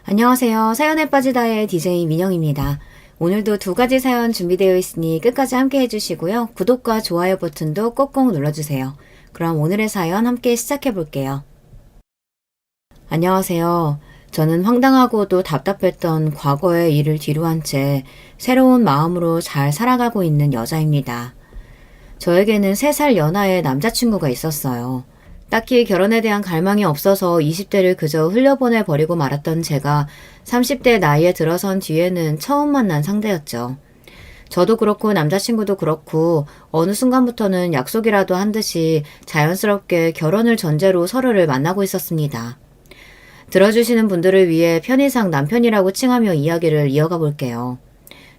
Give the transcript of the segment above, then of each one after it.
안녕하세요. 사연에 빠지다의 DJ 민영입니다. 오늘도 두 가지 사연 준비되어 있으니 끝까지 함께 해주시고요. 구독과 좋아요 버튼도 꼭꼭 눌러주세요. 그럼 오늘의 사연 함께 시작해 볼게요. 안녕하세요. 저는 황당하고도 답답했던 과거의 일을 뒤로한 채 새로운 마음으로 잘 살아가고 있는 여자입니다. 저에게는 3살 연하의 남자친구가 있었어요. 딱히 결혼에 대한 갈망이 없어서 20대를 그저 흘려보내 버리고 말았던 제가 30대 나이에 들어선 뒤에는 처음 만난 상대였죠. 저도 그렇고 남자친구도 그렇고 어느 순간부터는 약속이라도 한 듯이 자연스럽게 결혼을 전제로 서로를 만나고 있었습니다. 들어주시는 분들을 위해 편의상 남편이라고 칭하며 이야기를 이어가 볼게요.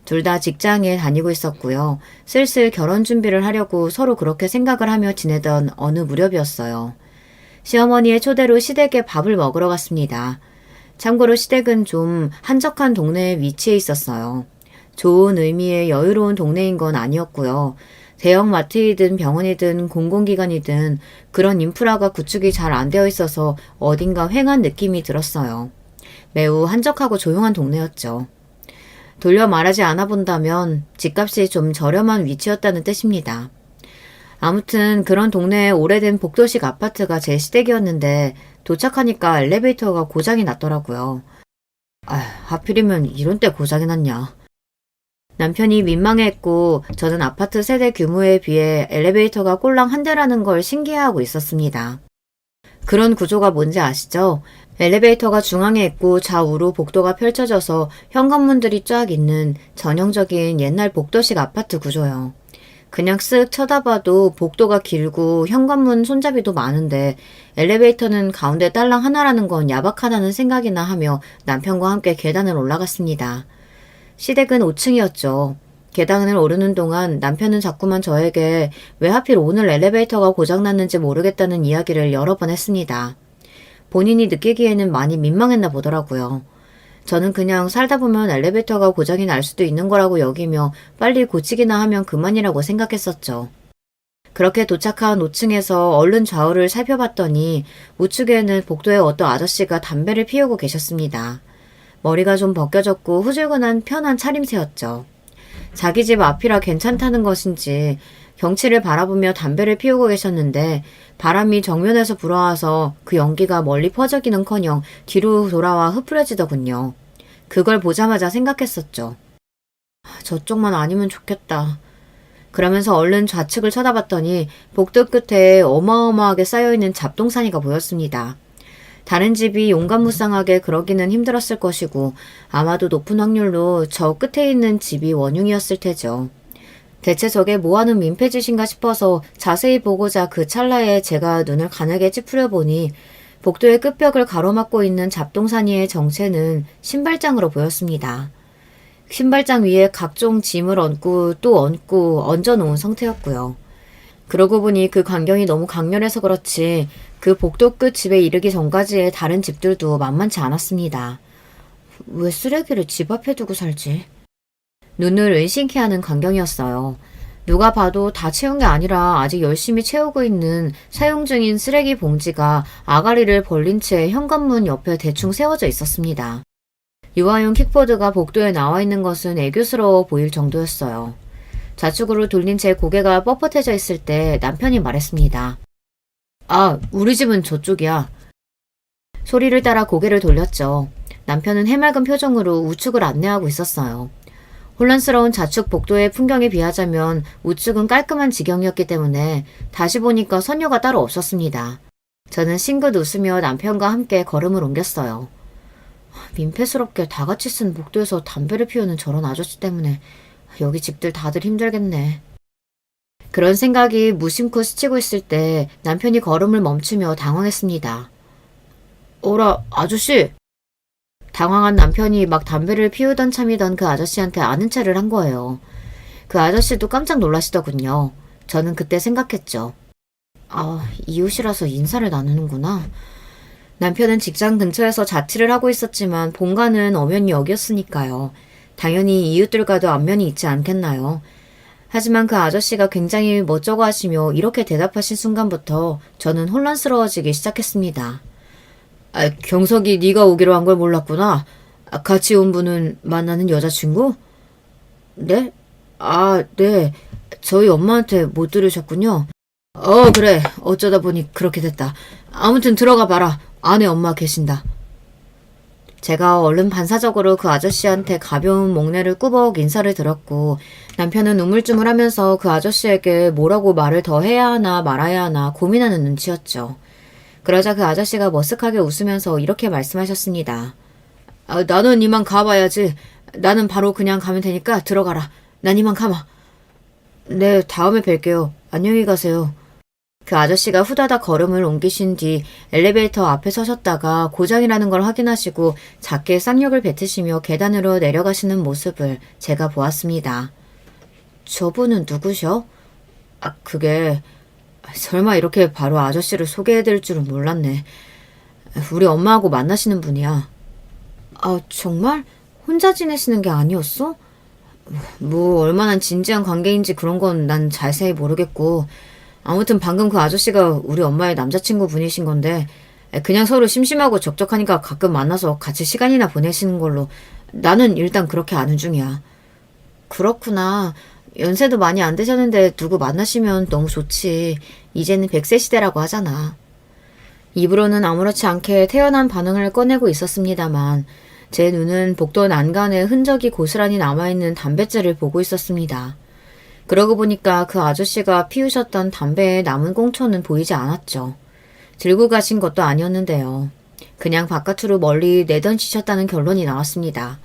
둘 다 직장에 다니고 있었고요. 슬슬 결혼 준비를 하려고 서로 그렇게 생각을 하며 지내던 어느 무렵이었어요. 시어머니의 초대로 시댁에 밥을 먹으러 갔습니다. 참고로 시댁은 좀 한적한 동네에 위치해 있었어요. 좋은 의미의 여유로운 동네인 건 아니었고요. 대형 마트이든 병원이든 공공기관이든 그런 인프라가 구축이 잘 안 되어 있어서 어딘가 휑한 느낌이 들었어요. 매우 한적하고 조용한 동네였죠. 돌려 말하지 않아 본다면 집값이 좀 저렴한 위치였다는 뜻입니다. 아무튼 그런 동네에 오래된 복도식 아파트가 제 시댁이었는데 도착하니까 엘리베이터가 고장이 났더라고요. 하필이면 이런 때 고장이 났냐. 남편이 민망해했고 저는 아파트 세대 규모에 비해 엘리베이터가 꼴랑 한 대라는 걸 신기해하고 있었습니다. 그런 구조가 뭔지 아시죠? 엘리베이터가 중앙에 있고 좌우로 복도가 펼쳐져서 현관문들이 쫙 있는 전형적인 옛날 복도식 아파트 구조요. 그냥 쓱 쳐다봐도 복도가 길고 현관문 손잡이도 많은데 엘리베이터는 가운데 딸랑 하나라는 건 야박하다는 생각이나 하며 남편과 함께 계단을 올라갔습니다. 시댁은 5층이었죠. 계단을 오르는 동안 남편은 자꾸만 저에게 왜 하필 오늘 엘리베이터가 고장났는지 모르겠다는 이야기를 여러 번 했습니다. 본인이 느끼기에는 많이 민망했나 보더라고요. 저는 그냥 살다 보면 엘리베이터가 고장이 날 수도 있는 거라고 여기며 빨리 고치기나 하면 그만이라고 생각했었죠. 그렇게 도착한 5층에서 얼른 좌우를 살펴봤더니 우측에는 복도에 어떤 아저씨가 담배를 피우고 계셨습니다. 머리가 좀 벗겨졌고 후줄근한 편한 차림새였죠. 자기 집 앞이라 괜찮다는 것인지 경치를 바라보며 담배를 피우고 계셨는데 바람이 정면에서 불어와서 그 연기가 멀리 퍼져기는커녕 뒤로 돌아와 흐프러지더군요. 그걸 보자마자 생각했었죠. 저쪽만 아니면 좋겠다. 그러면서 얼른 좌측을 쳐다봤더니 복도 끝에 어마어마하게 쌓여있는 잡동사니가 보였습니다. 다른 집이 용감무쌍하게 그러기는 힘들었을 것이고 아마도 높은 확률로 저 끝에 있는 집이 원흉이었을 테죠. 대체 저게 뭐하는 민폐짓인가 싶어서 자세히 보고자 그 찰나에 제가 눈을 가늘게 찌푸려 보니 복도의 끝벽을 가로막고 있는 잡동사니의 정체는 신발장으로 보였습니다. 신발장 위에 각종 짐을 얹고 또 얹고 얹어놓은 상태였고요. 그러고 보니 그 광경이 너무 강렬해서 그렇지 그 복도 끝 집에 이르기 전까지의 다른 집들도 만만치 않았습니다. 왜 쓰레기를 집 앞에 두고 살지? 눈을 은신케 하는 광경이었어요. 누가 봐도 다 채운 게 아니라 아직 열심히 채우고 있는 사용 중인 쓰레기 봉지가 아가리를 벌린 채 현관문 옆에 대충 세워져 있었습니다. 유아용 킥보드가 복도에 나와 있는 것은 애교스러워 보일 정도였어요. 좌측으로 돌린 제 고개가 뻣뻣해져 있을 때 남편이 말했습니다. 우리 집은 저쪽이야. 소리를 따라 고개를 돌렸죠. 남편은 해맑은 표정으로 우측을 안내하고 있었어요. 혼란스러운 좌측 복도의 풍경에 비하자면 우측은 깔끔한 지경이었기 때문에 다시 보니까 선녀가 따로 없었습니다. 저는 싱긋 웃으며 남편과 함께 걸음을 옮겼어요. 민폐스럽게 다 같이 쓴 복도에서 담배를 피우는 저런 아저씨 때문에 여기 집들 다들 힘들겠네. 그런 생각이 무심코 스치고 있을 때 남편이 걸음을 멈추며 당황했습니다. 어라, 아저씨! 당황한 남편이 막 담배를 피우던 참이던 그 아저씨한테 아는 체를 한 거예요. 그 아저씨도 깜짝 놀라시더군요. 저는 그때 생각했죠. 이웃이라서 인사를 나누는구나. 남편은 직장 근처에서 자취를 하고 있었지만 본가는 엄연히 여기였으니까요. 당연히 이웃들과도 안면이 있지 않겠나요? 하지만 그 아저씨가 굉장히 멋쩍어 하시며 이렇게 대답하신 순간부터 저는 혼란스러워지기 시작했습니다. 경석이 네가 오기로 한 걸 몰랐구나. 같이 온 분은 만나는 여자친구? 네? 네. 저희 엄마한테 못 들으셨군요. 그래. 어쩌다 보니 그렇게 됐다. 아무튼 들어가 봐라. 안에 엄마 계신다. 제가 얼른 반사적으로 그 아저씨한테 가벼운 목례를 꾸벅 인사를 드렸고 남편은 우물쭈물하면서 그 아저씨에게 뭐라고 말을 더 해야 하나 말아야 하나 고민하는 눈치였죠. 그러자 그 아저씨가 머쓱하게 웃으면서 이렇게 말씀하셨습니다. 나는 이만 가봐야지. 나는 바로 그냥 가면 되니까 들어가라. 난 이만 가마. 네, 다음에 뵐게요. 안녕히 가세요. 그 아저씨가 후다닥 걸음을 옮기신 뒤 엘리베이터 앞에 서셨다가 고장이라는 걸 확인하시고 작게 쌍욕을 뱉으시며 계단으로 내려가시는 모습을 제가 보았습니다. 저분은 누구셔? 그게 설마 이렇게 바로 아저씨를 소개해드릴 줄은 몰랐네. 우리 엄마하고 만나시는 분이야. 정말? 혼자 지내시는 게 아니었어? 뭐 얼마나 진지한 관계인지 그런 건 난 자세히 모르겠고 아무튼 방금 그 아저씨가 우리 엄마의 남자친구 분이신 건데 그냥 서로 심심하고 적적하니까 가끔 만나서 같이 시간이나 보내시는 걸로 나는 일단 그렇게 아는 중이야. 그렇구나. 연세도 많이 안 되셨는데 누구 만나시면 너무 좋지. 이제는 100세 시대라고 하잖아. 입으로는 아무렇지 않게 태연한 반응을 꺼내고 있었습니다만 제 눈은 복도 난간에 흔적이 고스란히 남아있는 담뱃재를 보고 있었습니다. 그러고 보니까 그 아저씨가 피우셨던 담배에 남은 꽁초는 보이지 않았죠. 들고 가신 것도 아니었는데요. 그냥 바깥으로 멀리 내던지셨다는 결론이 나왔습니다.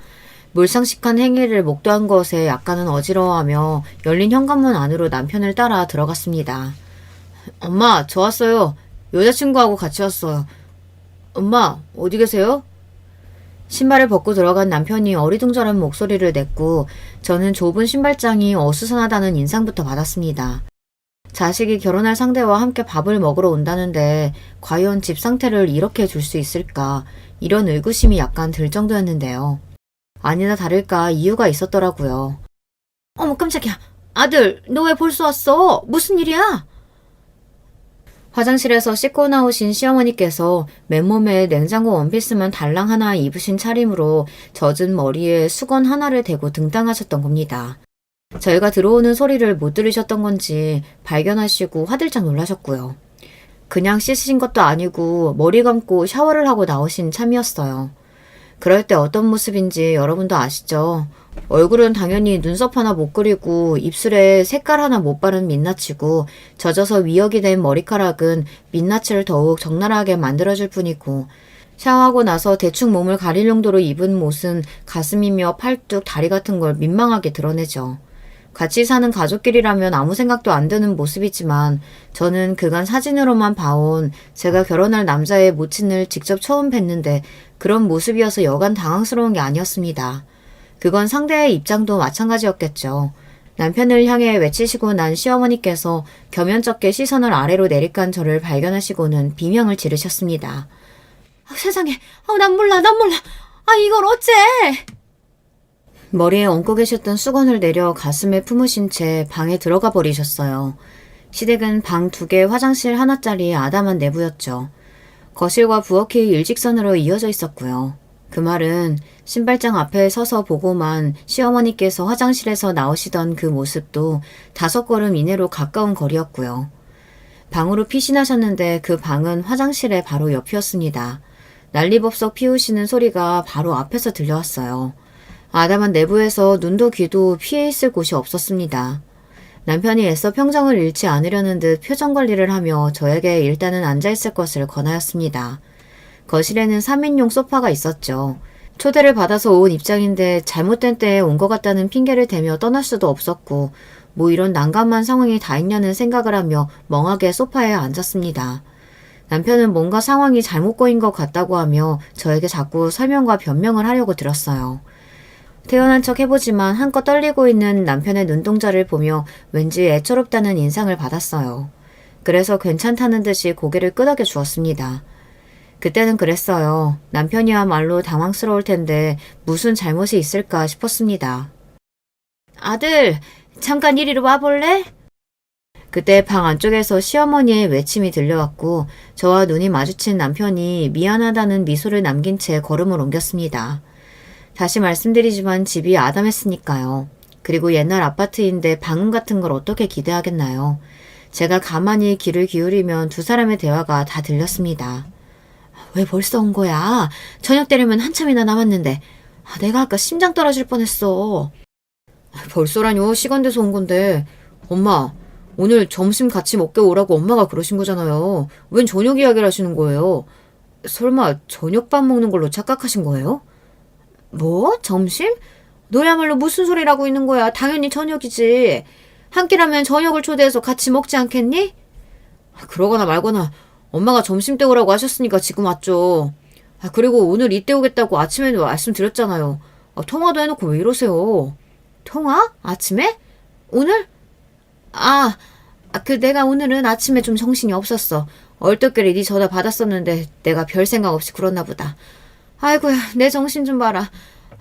물상식한 행위를 목도한 것에 약간은 어지러워하며 열린 현관문 안으로 남편을 따라 들어갔습니다. 엄마, 저 왔어요. 여자친구하고 같이 왔어요. 엄마, 어디 계세요? 신발을 벗고 들어간 남편이 어리둥절한 목소리를 냈고 저는 좁은 신발장이 어수선하다는 인상부터 받았습니다. 자식이 결혼할 상대와 함께 밥을 먹으러 온다는데 과연 집 상태를 이렇게 둘 수 있을까 이런 의구심이 약간 들 정도였는데요. 아니나 다를까 이유가 있었더라고요. 어머 깜짝이야. 아들 너 왜 벌써 왔어? 무슨 일이야? 화장실에서 씻고 나오신 시어머니께서 맨몸에 냉장고 원피스만 달랑 하나 입으신 차림으로 젖은 머리에 수건 하나를 대고 등당하셨던 겁니다. 저희가 들어오는 소리를 못 들으셨던 건지 발견하시고 화들짝 놀라셨고요. 그냥 씻으신 것도 아니고 머리 감고 샤워를 하고 나오신 참이었어요. 그럴 때 어떤 모습인지 여러분도 아시죠? 얼굴은 당연히 눈썹 하나 못 그리고 입술에 색깔 하나 못 바른 민낯이고 젖어서 위역이 된 머리카락은 민낯을 더욱 적나라하게 만들어줄 뿐이고 샤워하고 나서 대충 몸을 가릴 용도로 입은 옷은 가슴이며 팔뚝, 다리 같은 걸 민망하게 드러내죠. 같이 사는 가족끼리라면 아무 생각도 안 드는 모습이지만 저는 그간 사진으로만 봐온 제가 결혼할 남자의 모친을 직접 처음 뵀는데 그런 모습이어서 여간 당황스러운 게 아니었습니다. 그건 상대의 입장도 마찬가지였겠죠. 남편을 향해 외치시고 난 시어머니께서 겸연쩍게 시선을 아래로 내리깐 저를 발견하시고는 비명을 지르셨습니다. 세상에, 난 몰라. 이걸 어째! 머리에 얹고 계셨던 수건을 내려 가슴에 품으신 채 방에 들어가 버리셨어요. 시댁은 방 2개, 화장실 하나짜리 아담한 내부였죠. 거실과 부엌이 일직선으로 이어져 있었고요. 그 말은 신발장 앞에 서서 보고만 시어머니께서 화장실에서 나오시던 그 모습도 5걸음 이내로 가까운 거리였고요. 방으로 피신하셨는데 그 방은 화장실의 바로 옆이었습니다. 난리법석 피우시는 소리가 바로 앞에서 들려왔어요. 아담한 내부에서 눈도 귀도 피해 있을 곳이 없었습니다. 남편이 애써 평정을 잃지 않으려는 듯 표정 관리를 하며 저에게 일단은 앉아있을 것을 권하였습니다. 거실에는 3인용 소파가 있었죠. 초대를 받아서 온 입장인데 잘못된 때에 온 것 같다는 핑계를 대며 떠날 수도 없었고 뭐 이런 난감한 상황이 다 있냐는 생각을 하며 멍하게 소파에 앉았습니다. 남편은 뭔가 상황이 잘못 꼬인 것 같다고 하며 저에게 자꾸 설명과 변명을 하려고 들었어요. 태연한 척 해보지만 한껏 떨리고 있는 남편의 눈동자를 보며 왠지 애처롭다는 인상을 받았어요. 그래서 괜찮다는 듯이 고개를 끄덕여 주었습니다. 그때는 그랬어요. 남편이야말로 당황스러울 텐데 무슨 잘못이 있을까 싶었습니다. 아들, 잠깐 이리로 와볼래? 그때 방 안쪽에서 시어머니의 외침이 들려왔고 저와 눈이 마주친 남편이 미안하다는 미소를 남긴 채 걸음을 옮겼습니다. 다시 말씀드리지만 집이 아담했으니까요. 그리고 옛날 아파트인데 방음 같은 걸 어떻게 기대하겠나요? 제가 가만히 귀를 기울이면 두 사람의 대화가 다 들렸습니다. 왜 벌써 온 거야? 저녁 때리면 한참이나 남았는데. 내가 아까 심장 떨어질 뻔했어. 벌써라뇨? 시간 돼서 온 건데. 엄마, 오늘 점심 같이 먹게 오라고 엄마가 그러신 거잖아요. 웬 저녁 이야기를 하시는 거예요? 설마 저녁밥 먹는 걸로 착각하신 거예요? 뭐? 점심? 너야말로 무슨 소리라고 있는 거야? 당연히 저녁이지. 한 끼라면 저녁을 초대해서 같이 먹지 않겠니? 그러거나 말거나 엄마가 점심 때 오라고 하셨으니까 지금 왔죠. 그리고 오늘 이때 오겠다고 아침에도 말씀드렸잖아요. 통화도 해놓고 왜 이러세요? 통화? 아침에? 오늘? 내가 오늘은 아침에 좀 정신이 없었어. 얼떨결에 네 전화 받았었는데 내가 별 생각 없이 그랬나 보다. 아이고야, 내 정신 좀 봐라.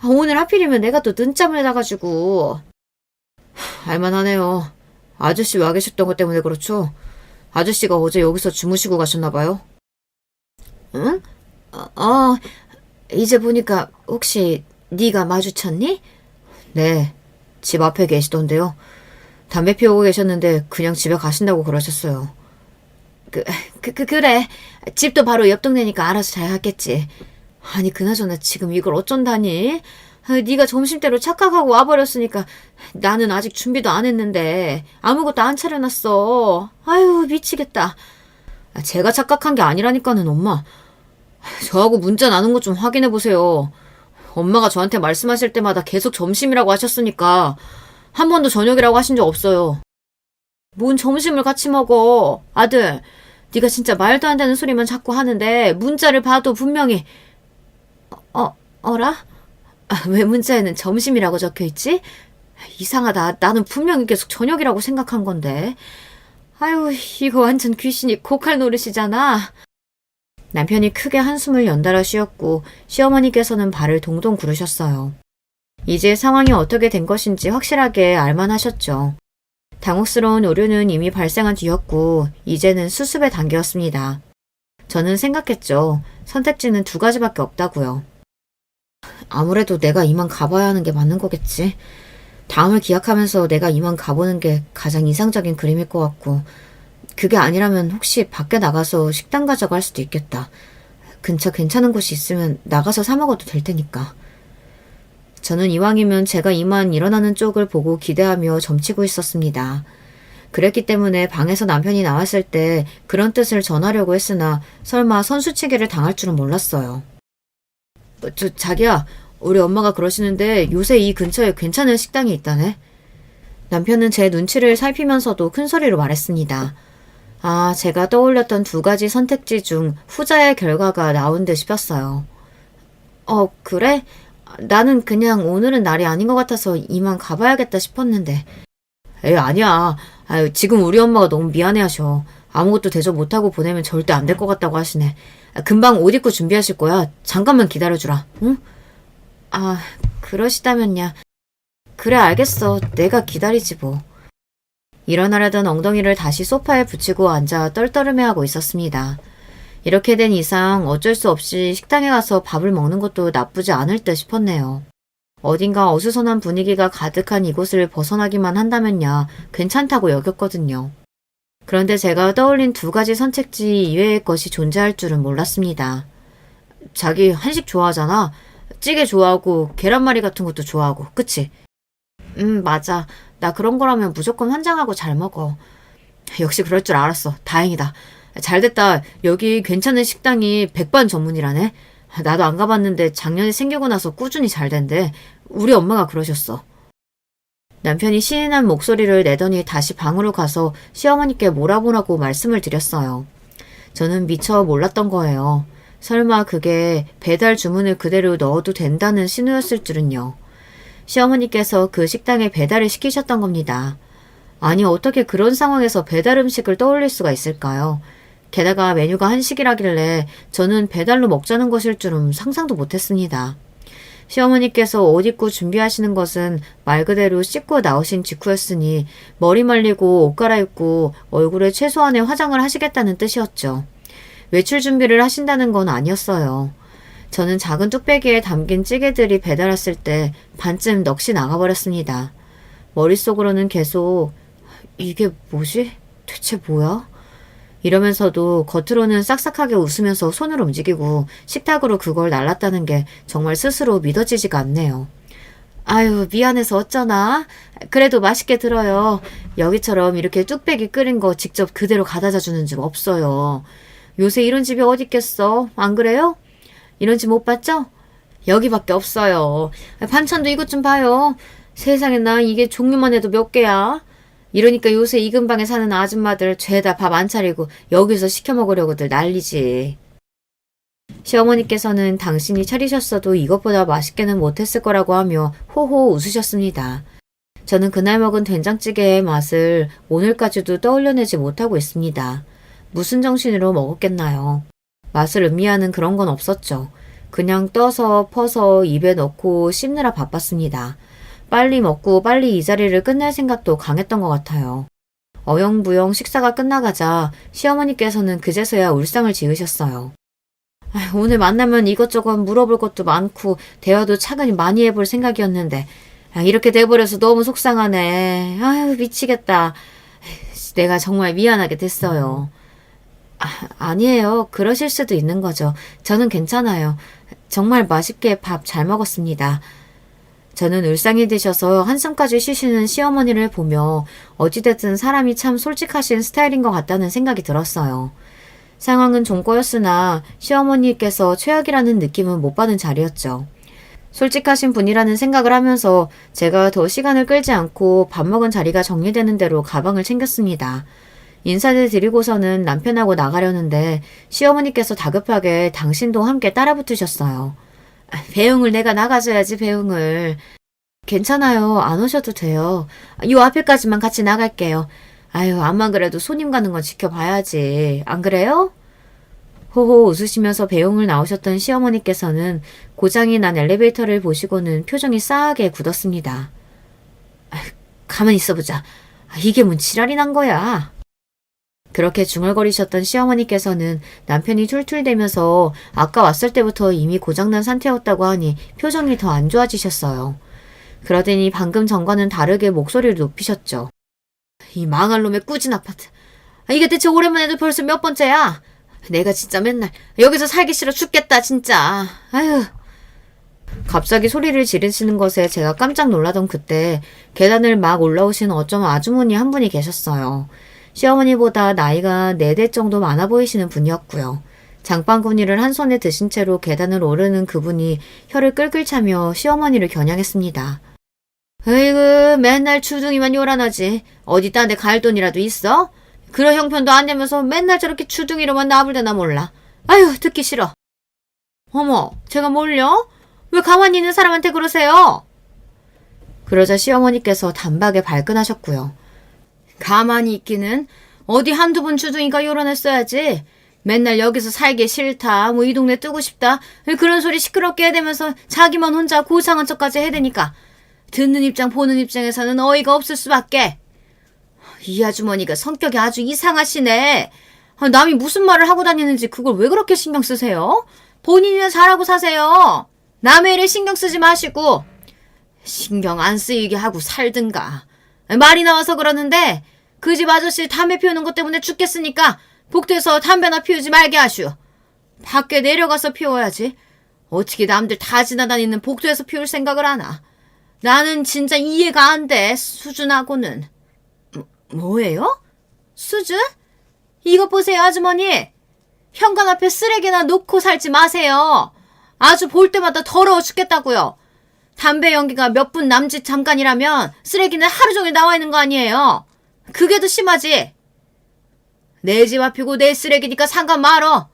오늘 하필이면 내가 또 늦잠을 자가지고. 알만하네요. 아저씨 와 계셨던 것 때문에 그렇죠? 아저씨가 어제 여기서 주무시고 가셨나 봐요. 응? 이제 보니까 혹시 네가 마주쳤니? 네, 집 앞에 계시던데요. 담배 피우고 계셨는데 그냥 집에 가신다고 그러셨어요. 그래. 집도 바로 옆 동네니까 알아서 잘 하겠지. 아니, 그나저나 지금 이걸 어쩐다니? 네가 점심때로 착각하고 와버렸으니까 나는 아직 준비도 안 했는데 아무것도 안 차려놨어. 아유, 미치겠다. 제가 착각한 게 아니라니까는 엄마. 저하고 문자 나눈 것 좀 확인해보세요. 엄마가 저한테 말씀하실 때마다 계속 점심이라고 하셨으니까 한 번도 저녁이라고 하신 적 없어요. 뭔 점심을 같이 먹어. 아들, 네가 진짜 말도 안 되는 소리만 자꾸 하는데 문자를 봐도 분명히 어라? 왜 문자에는 점심이라고 적혀있지? 이상하다. 나는 분명히 계속 저녁이라고 생각한 건데. 아유, 이거 완전 귀신이 고칼 노릇이잖아. 남편이 크게 한숨을 연달아 쉬었고 시어머니께서는 발을 동동 구르셨어요. 이제 상황이 어떻게 된 것인지 확실하게 알만하셨죠. 당혹스러운 오류는 이미 발생한 뒤였고 이제는 수습의 단계였습니다. 저는 생각했죠. 선택지는 두 가지밖에 없다고요. 아무래도 내가 이만 가봐야 하는 게 맞는 거겠지. 다음을 기약하면서 내가 이만 가보는 게 가장 이상적인 그림일 것 같고 그게 아니라면 혹시 밖에 나가서 식당 가자고 할 수도 있겠다. 근처 괜찮은 곳이 있으면 나가서 사 먹어도 될 테니까. 저는 이왕이면 제가 이만 일어나는 쪽을 보고 기대하며 점치고 있었습니다. 그랬기 때문에 방에서 남편이 나왔을 때 그런 뜻을 전하려고 했으나 설마 선수치기를 당할 줄은 몰랐어요. 자기야, 우리 엄마가 그러시는데 요새 이 근처에 괜찮은 식당이 있다네. 남편은 제 눈치를 살피면서도 큰 소리로 말했습니다. 제가 떠올렸던 두 가지 선택지 중 후자의 결과가 나온 듯 싶었어요. 그래? 나는 그냥 오늘은 날이 아닌 것 같아서 이만 가봐야겠다 싶었는데. 아니야. 지금 우리 엄마가 너무 미안해하셔. 아무것도 대접 못하고 보내면 절대 안 될 것 같다고 하시네. 금방 옷 입고 준비하실 거야. 잠깐만 기다려주라. 응? 그러시다면야. 그래, 알겠어. 내가 기다리지 뭐. 일어나려던 엉덩이를 다시 소파에 붙이고 앉아 떨떠름해하고 있었습니다. 이렇게 된 이상 어쩔 수 없이 식당에 가서 밥을 먹는 것도 나쁘지 않을 듯 싶었네요. 어딘가 어수선한 분위기가 가득한 이곳을 벗어나기만 한다면야 괜찮다고 여겼거든요. 그런데 제가 떠올린 두 가지 선택지 이외의 것이 존재할 줄은 몰랐습니다. 자기 한식 좋아하잖아. 찌개 좋아하고 계란말이 같은 것도 좋아하고, 그치? 맞아. 나 그런 거라면 무조건 환장하고 잘 먹어. 역시 그럴 줄 알았어. 다행이다. 잘됐다. 여기 괜찮은 식당이 백반 전문이라네. 나도 안 가봤는데 작년에 생기고 나서 꾸준히 잘 된대. 우리 엄마가 그러셨어. 남편이 신인한 목소리를 내더니 다시 방으로 가서 시어머니께 몰아보라고 말씀을 드렸어요. 저는 미처 몰랐던 거예요. 설마 그게 배달 주문을 그대로 넣어도 된다는 신호였을 줄은요. 시어머니께서 그 식당에 배달을 시키셨던 겁니다. 아니, 어떻게 그런 상황에서 배달 음식을 떠올릴 수가 있을까요? 게다가 메뉴가 한식이라길래 저는 배달로 먹자는 것일 줄은 상상도 못했습니다. 시어머니께서 옷 입고 준비하시는 것은 말 그대로 씻고 나오신 직후였으니 머리 말리고 옷 갈아입고 얼굴에 최소한의 화장을 하시겠다는 뜻이었죠. 외출 준비를 하신다는 건 아니었어요. 저는 작은 뚝배기에 담긴 찌개들이 배달 왔을 때 반쯤 넋이 나가버렸습니다. 머릿속으로는 계속 이게 뭐지? 대체 뭐야? 이러면서도 겉으로는 싹싹하게 웃으면서 손을 움직이고 식탁으로 그걸 날랐다는 게 정말 스스로 믿어지지가 않네요. 아유, 미안해서 어쩌나? 그래도 맛있게 들어요. 여기처럼 이렇게 뚝배기 끓인 거 직접 그대로 가져다 주는 집 없어요. 요새 이런 집이 어디 있겠어? 안 그래요? 이런 집 못 봤죠? 여기밖에 없어요. 반찬도 이것 좀 봐요. 세상에 나 이게 종류만 해도 몇 개야? 이러니까 요새 이 근방에 사는 아줌마들 죄다 밥 안 차리고 여기서 시켜 먹으려고들 난리지. 시어머니께서는 당신이 차리셨어도 이것보다 맛있게는 못했을 거라고 하며 호호 웃으셨습니다. 저는 그날 먹은 된장찌개의 맛을 오늘까지도 떠올려내지 못하고 있습니다. 무슨 정신으로 먹었겠나요? 맛을 음미하는 그런 건 없었죠. 그냥 떠서 퍼서 입에 넣고 씹느라 바빴습니다. 빨리 먹고 빨리 이 자리를 끝낼 생각도 강했던 것 같아요. 어영부영 식사가 끝나가자 시어머니께서는 그제서야 울상을 지으셨어요. 오늘 만나면 이것저것 물어볼 것도 많고 대화도 차근히 많이 해볼 생각이었는데 이렇게 돼버려서 너무 속상하네. 아유 미치겠다. 내가 정말 미안하게 됐어요. 아니에요. 그러실 수도 있는 거죠. 저는 괜찮아요. 정말 맛있게 밥 잘 먹었습니다. 저는 울상이 되셔서 한숨까지 쉬시는 시어머니를 보며 어찌됐든 사람이 참 솔직하신 스타일인 것 같다는 생각이 들었어요. 상황은 좀 꼬였으나 시어머니께서 최악이라는 느낌은 못 받은 자리였죠. 솔직하신 분이라는 생각을 하면서 제가 더 시간을 끌지 않고 밥 먹은 자리가 정리되는 대로 가방을 챙겼습니다. 인사를 드리고서는 남편하고 나가려는데 시어머니께서 다급하게 당신도 함께 따라붙으셨어요. 배웅을 내가 나가줘야지 배웅을. 괜찮아요. 안 오셔도 돼요. 요 앞에까지만 같이 나갈게요. 아유 암만 그래도 손님 가는 건 지켜봐야지. 안 그래요? 호호 웃으시면서 배웅을 나오셨던 시어머니께서는 고장이 난 엘리베이터를 보시고는 표정이 싸하게 굳었습니다. 가만히 있어보자. 이게 뭔 지랄이 난 거야. 그렇게 중얼거리셨던 시어머니께서는 남편이 툴툴대면서 아까 왔을 때부터 이미 고장난 상태였다고 하니 표정이 더 안 좋아지셨어요. 그러더니 방금 전과는 다르게 목소리를 높이셨죠. 이 망할 놈의 꾸진 아파트. 이게 대체 오랜만에도 벌써 몇 번째야? 내가 진짜 맨날 여기서 살기 싫어 죽겠다 진짜. 아유. 갑자기 소리를 지르시는 것에 제가 깜짝 놀라던 그때 계단을 막 올라오신 어쩜 아주머니 한 분이 계셨어요. 시어머니보다 나이가 4대 정도 많아 보이시는 분이었고요. 장바구니를 한 손에 드신 채로 계단을 오르는 그분이 혀를 끌끌 차며 시어머니를 겨냥했습니다. 으이구 맨날 주둥이만 요란하지. 어디 딴 데 갈 돈이라도 있어? 그런 형편도 안 되면서 맨날 저렇게 주둥이로만 나불대나 몰라. 아유 듣기 싫어. 어머 제가 뭘요? 왜 가만히 있는 사람한테 그러세요? 그러자 시어머니께서 단박에 발끈하셨고요. 가만히 있기는 어디 한두 번 주둥이가 요란했어야지. 맨날 여기서 살기 싫다, 뭐 이 동네 뜨고 싶다, 그런 소리 시끄럽게 해대면서 자기만 혼자 고상한 척까지 해대니까 듣는 입장 보는 입장에서는 어이가 없을 수밖에. 이 아주머니가 성격이 아주 이상하시네. 남이 무슨 말을 하고 다니는지 그걸 왜 그렇게 신경 쓰세요? 본인이나 잘하고 사세요. 남의 일에 신경 쓰지 마시고. 신경 안 쓰이게 하고 살든가. 말이 나와서 그러는데 그 집 아저씨 담배 피우는 것 때문에 죽겠으니까 복도에서 담배나 피우지 말게 하슈. 밖에 내려가서 피워야지. 어떻게 남들 다 지나다니는 복도에서 피울 생각을 하나. 나는 진짜 이해가 안 돼. 수준하고는. 뭐예요? 수준? 이것 보세요 아주머니. 현관 앞에 쓰레기나 놓고 살지 마세요. 아주 볼 때마다 더러워 죽겠다고요. 담배 연기가 몇 분 남짓 잠깐이라면 쓰레기는 하루 종일 나와 있는 거 아니에요. 그게 더 심하지. 내 집 앞이고 내 쓰레기니까 상관 말어.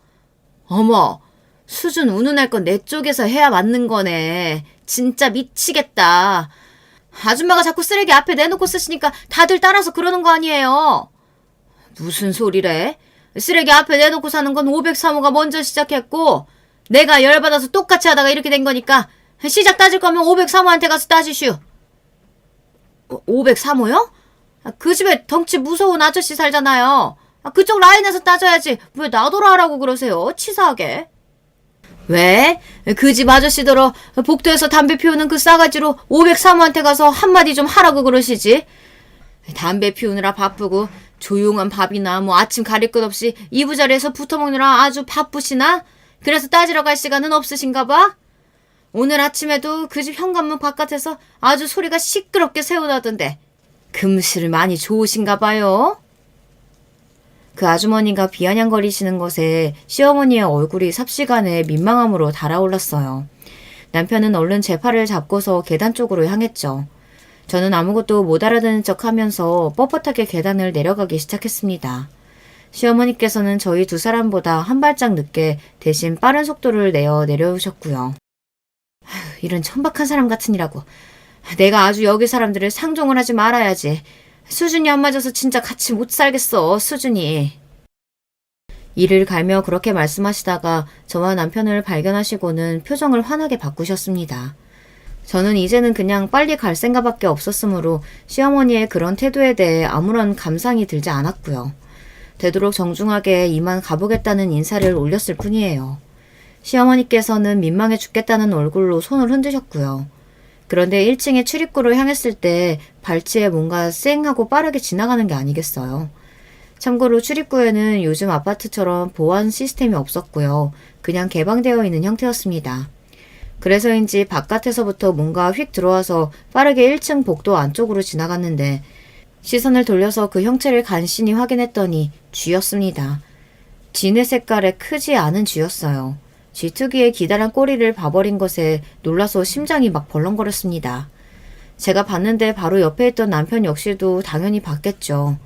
어머, 수준 운운할 건 내 쪽에서 해야 맞는 거네. 진짜 미치겠다. 아줌마가 자꾸 쓰레기 앞에 내놓고 쓰시니까 다들 따라서 그러는 거 아니에요. 무슨 소리래? 쓰레기 앞에 내놓고 사는 건 503호가 먼저 시작했고 내가 열받아서 똑같이 하다가 이렇게 된 거니까 시작 따질 거면 503호한테 가서 따지슈. 503호요? 그 집에 덩치 무서운 아저씨 살잖아요. 그쪽 라인에서 따져야지. 왜 나더러 하라고 그러세요? 치사하게. 왜? 그 집 아저씨더러 복도에서 담배 피우는 그 싸가지로 503호한테 가서 한마디 좀 하라고 그러시지. 담배 피우느라 바쁘고 조용한 밥이나 뭐 아침 가릴 것 없이 이부자리에서 붙어먹느라 아주 바쁘시나? 그래서 따지러 갈 시간은 없으신가 봐? 오늘 아침에도 그 집 현관문 바깥에서 아주 소리가 시끄럽게 새어나던데 금실 많이 좋으신가 봐요? 그 아주머니가 비아냥거리시는 것에 시어머니의 얼굴이 삽시간에 민망함으로 달아올랐어요. 남편은 얼른 제 팔을 잡고서 계단 쪽으로 향했죠. 저는 아무것도 못 알아듣는 척하면서 뻣뻣하게 계단을 내려가기 시작했습니다. 시어머니께서는 저희 두 사람보다 한 발짝 늦게 대신 빠른 속도를 내어 내려오셨고요. 이런 천박한 사람 같으니라고. 내가 아주 여기 사람들을 상종을 하지 말아야지. 수준이 안 맞아서 진짜 같이 못 살겠어, 수준이. 이를 갈며 그렇게 말씀하시다가 저와 남편을 발견하시고는 표정을 환하게 바꾸셨습니다. 저는 이제는 그냥 빨리 갈 생각밖에 없었으므로 시어머니의 그런 태도에 대해 아무런 감상이 들지 않았고요. 되도록 정중하게 이만 가보겠다는 인사를 올렸을 뿐이에요. 시어머니께서는 민망해 죽겠다는 얼굴로 손을 흔드셨고요. 그런데 1층의 출입구를 향했을 때 발치에 뭔가 쌩하고 빠르게 지나가는 게 아니겠어요. 참고로 출입구에는 요즘 아파트처럼 보안 시스템이 없었고요. 그냥 개방되어 있는 형태였습니다. 그래서인지 바깥에서부터 뭔가 휙 들어와서 빠르게 1층 복도 안쪽으로 지나갔는데 시선을 돌려서 그 형체를 간신히 확인했더니 쥐였습니다. 진의 색깔에 크지 않은 쥐였어요. 쥐특유의 기다란 꼬리를 봐버린 것에 놀라서 심장이 막 벌렁거렸습니다. 제가 봤는데 바로 옆에 있던 남편 역시도 당연히 봤겠죠.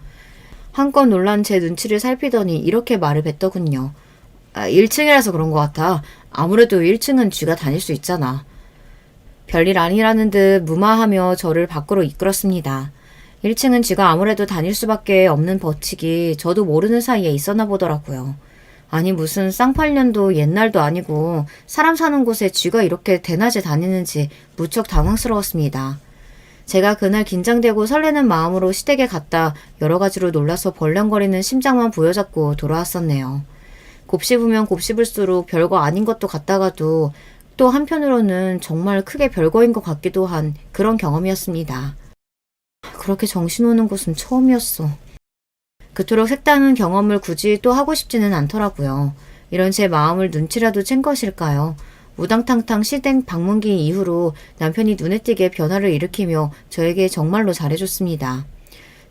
한껏 놀란 제 눈치를 살피더니 이렇게 말을 뱉더군요. 1층이라서 그런 것 같아. 아무래도 1층은 쥐가 다닐 수 있잖아. 별일 아니라는 듯 무마하며 저를 밖으로 이끌었습니다. 1층은 쥐가 아무래도 다닐 수밖에 없는 법칙이 저도 모르는 사이에 있었나 보더라고요. 아니 무슨 쌍팔년도 옛날도 아니고 사람 사는 곳에 쥐가 이렇게 대낮에 다니는지 무척 당황스러웠습니다. 제가 그날 긴장되고 설레는 마음으로 시댁에 갔다 여러 가지로 놀라서 벌렁거리는 심장만 부여잡고 돌아왔었네요. 곱씹으면 곱씹을수록 별거 아닌 것도 같다가도 또 한편으로는 정말 크게 별거인 것 같기도 한 그런 경험이었습니다. 그렇게 정신 오는 곳은 처음이었어. 그토록 색다른 경험을 굳이 또 하고 싶지는 않더라고요. 이런 제 마음을 눈치라도 챈 것일까요? 우당탕탕 시댁 방문기 이후로 남편이 눈에 띄게 변화를 일으키며 저에게 정말로 잘해줬습니다.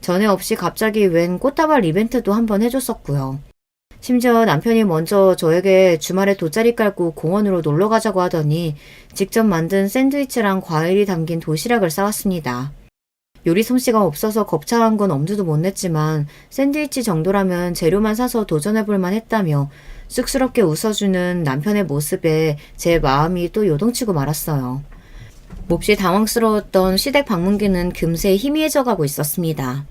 전에 없이 갑자기 웬 꽃다발 이벤트도 한번 해줬었고요. 심지어 남편이 먼저 저에게 주말에 돗자리 깔고 공원으로 놀러 가자고 하더니 직접 만든 샌드위치랑 과일이 담긴 도시락을 싸왔습니다. 요리 솜씨가 없어서 겁창한 건 엄두도 못 냈지만 샌드위치 정도라면 재료만 사서 도전해볼만 했다며 쑥스럽게 웃어주는 남편의 모습에 제 마음이 또 요동치고 말았어요. 몹시 당황스러웠던 시댁 방문기는 금세 희미해져 가고 있었습니다.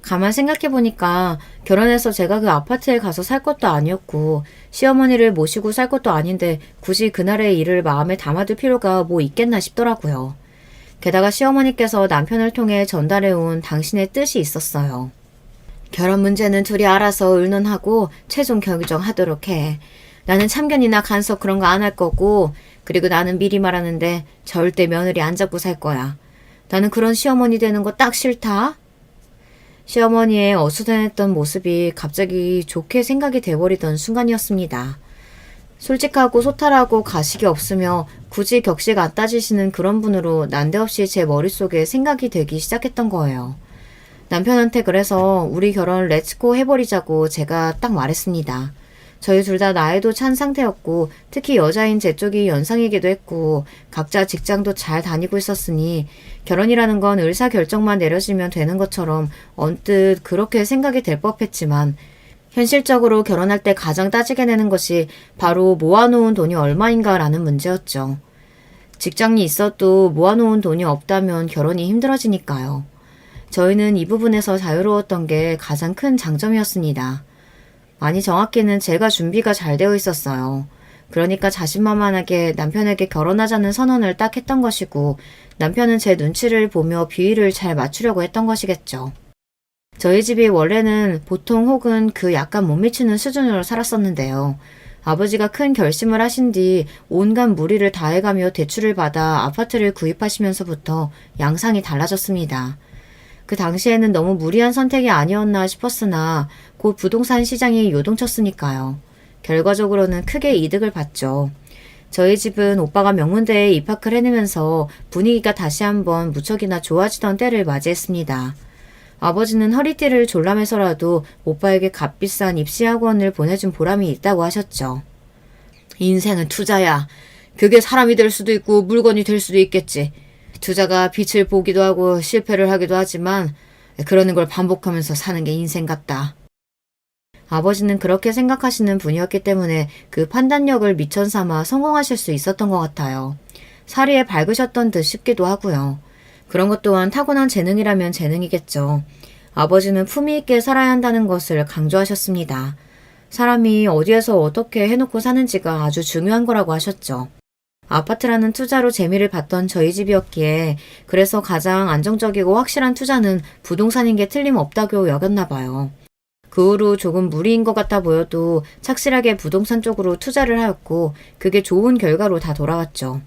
가만 생각해보니까 결혼해서 제가 그 아파트에 가서 살 것도 아니었고 시어머니를 모시고 살 것도 아닌데 굳이 그날의 일을 마음에 담아둘 필요가 뭐 있겠나 싶더라고요. 게다가 시어머니께서 남편을 통해 전달해온 당신의 뜻이 있었어요. 결혼 문제는 둘이 알아서 의논하고 최종 결정하도록 해. 나는 참견이나 간섭 그런 거 안 할 거고 그리고 나는 미리 말하는데 절대 며느리 안 잡고 살 거야. 나는 그런 시어머니 되는 거 딱 싫다. 시어머니의 어수선했던 모습이 갑자기 좋게 생각이 돼버리던 순간이었습니다. 솔직하고 소탈하고 가식이 없으며 굳이 격식 안 따지시는 그런 분으로 난데없이 제 머릿속에 생각이 되기 시작했던 거예요. 남편한테 그래서 우리 결혼 렛츠고 해버리자고 제가 딱 말했습니다. 저희 둘 다 나이도 찬 상태였고 특히 여자인 제 쪽이 연상이기도 했고 각자 직장도 잘 다니고 있었으니 결혼이라는 건 의사결정만 내려지면 되는 것처럼 언뜻 그렇게 생각이 될 법했지만 현실적으로 결혼할 때 가장 따지게 되는 것이 바로 모아놓은 돈이 얼마인가라는 문제였죠. 직장이 있어도 모아놓은 돈이 없다면 결혼이 힘들어지니까요. 저희는 이 부분에서 자유로웠던 게 가장 큰 장점이었습니다. 아니 정확히는 제가 준비가 잘 되어 있었어요. 그러니까 자신만만하게 남편에게 결혼하자는 선언을 딱 했던 것이고 남편은 제 눈치를 보며 비위를 잘 맞추려고 했던 것이겠죠. 저희 집이 원래는 보통 혹은 그 약간 못 미치는 수준으로 살았었는데요. 아버지가 큰 결심을 하신 뒤 온갖 무리를 다해가며 대출을 받아 아파트를 구입하시면서부터 양상이 달라졌습니다. 그 당시에는 너무 무리한 선택이 아니었나 싶었으나 곧 부동산 시장이 요동쳤으니까요. 결과적으로는 크게 이득을 봤죠. 저희 집은 오빠가 명문대에 입학을 해내면서 분위기가 다시 한번 무척이나 좋아지던 때를 맞이했습니다. 아버지는 허리띠를 졸라매서라도 오빠에게 값비싼 입시학원을 보내준 보람이 있다고 하셨죠. 인생은 투자야. 그게 사람이 될 수도 있고 물건이 될 수도 있겠지. 투자가 빛을 보기도 하고 실패를 하기도 하지만 그러는 걸 반복하면서 사는 게 인생 같다. 아버지는 그렇게 생각하시는 분이었기 때문에 그 판단력을 미천삼아 성공하실 수 있었던 것 같아요. 사리에 밝으셨던 듯 싶기도 하고요. 그런 것 또한 타고난 재능이라면 재능이겠죠. 아버지는 품위 있게 살아야 한다는 것을 강조하셨습니다. 사람이 어디에서 어떻게 해놓고 사는지가 아주 중요한 거라고 하셨죠. 아파트라는 투자로 재미를 봤던 저희 집이었기에 그래서 가장 안정적이고 확실한 투자는 부동산인 게 틀림없다고 여겼나 봐요. 그 후로 조금 무리인 것 같아 보여도 착실하게 부동산 쪽으로 투자를 하였고 그게 좋은 결과로 다 돌아왔죠.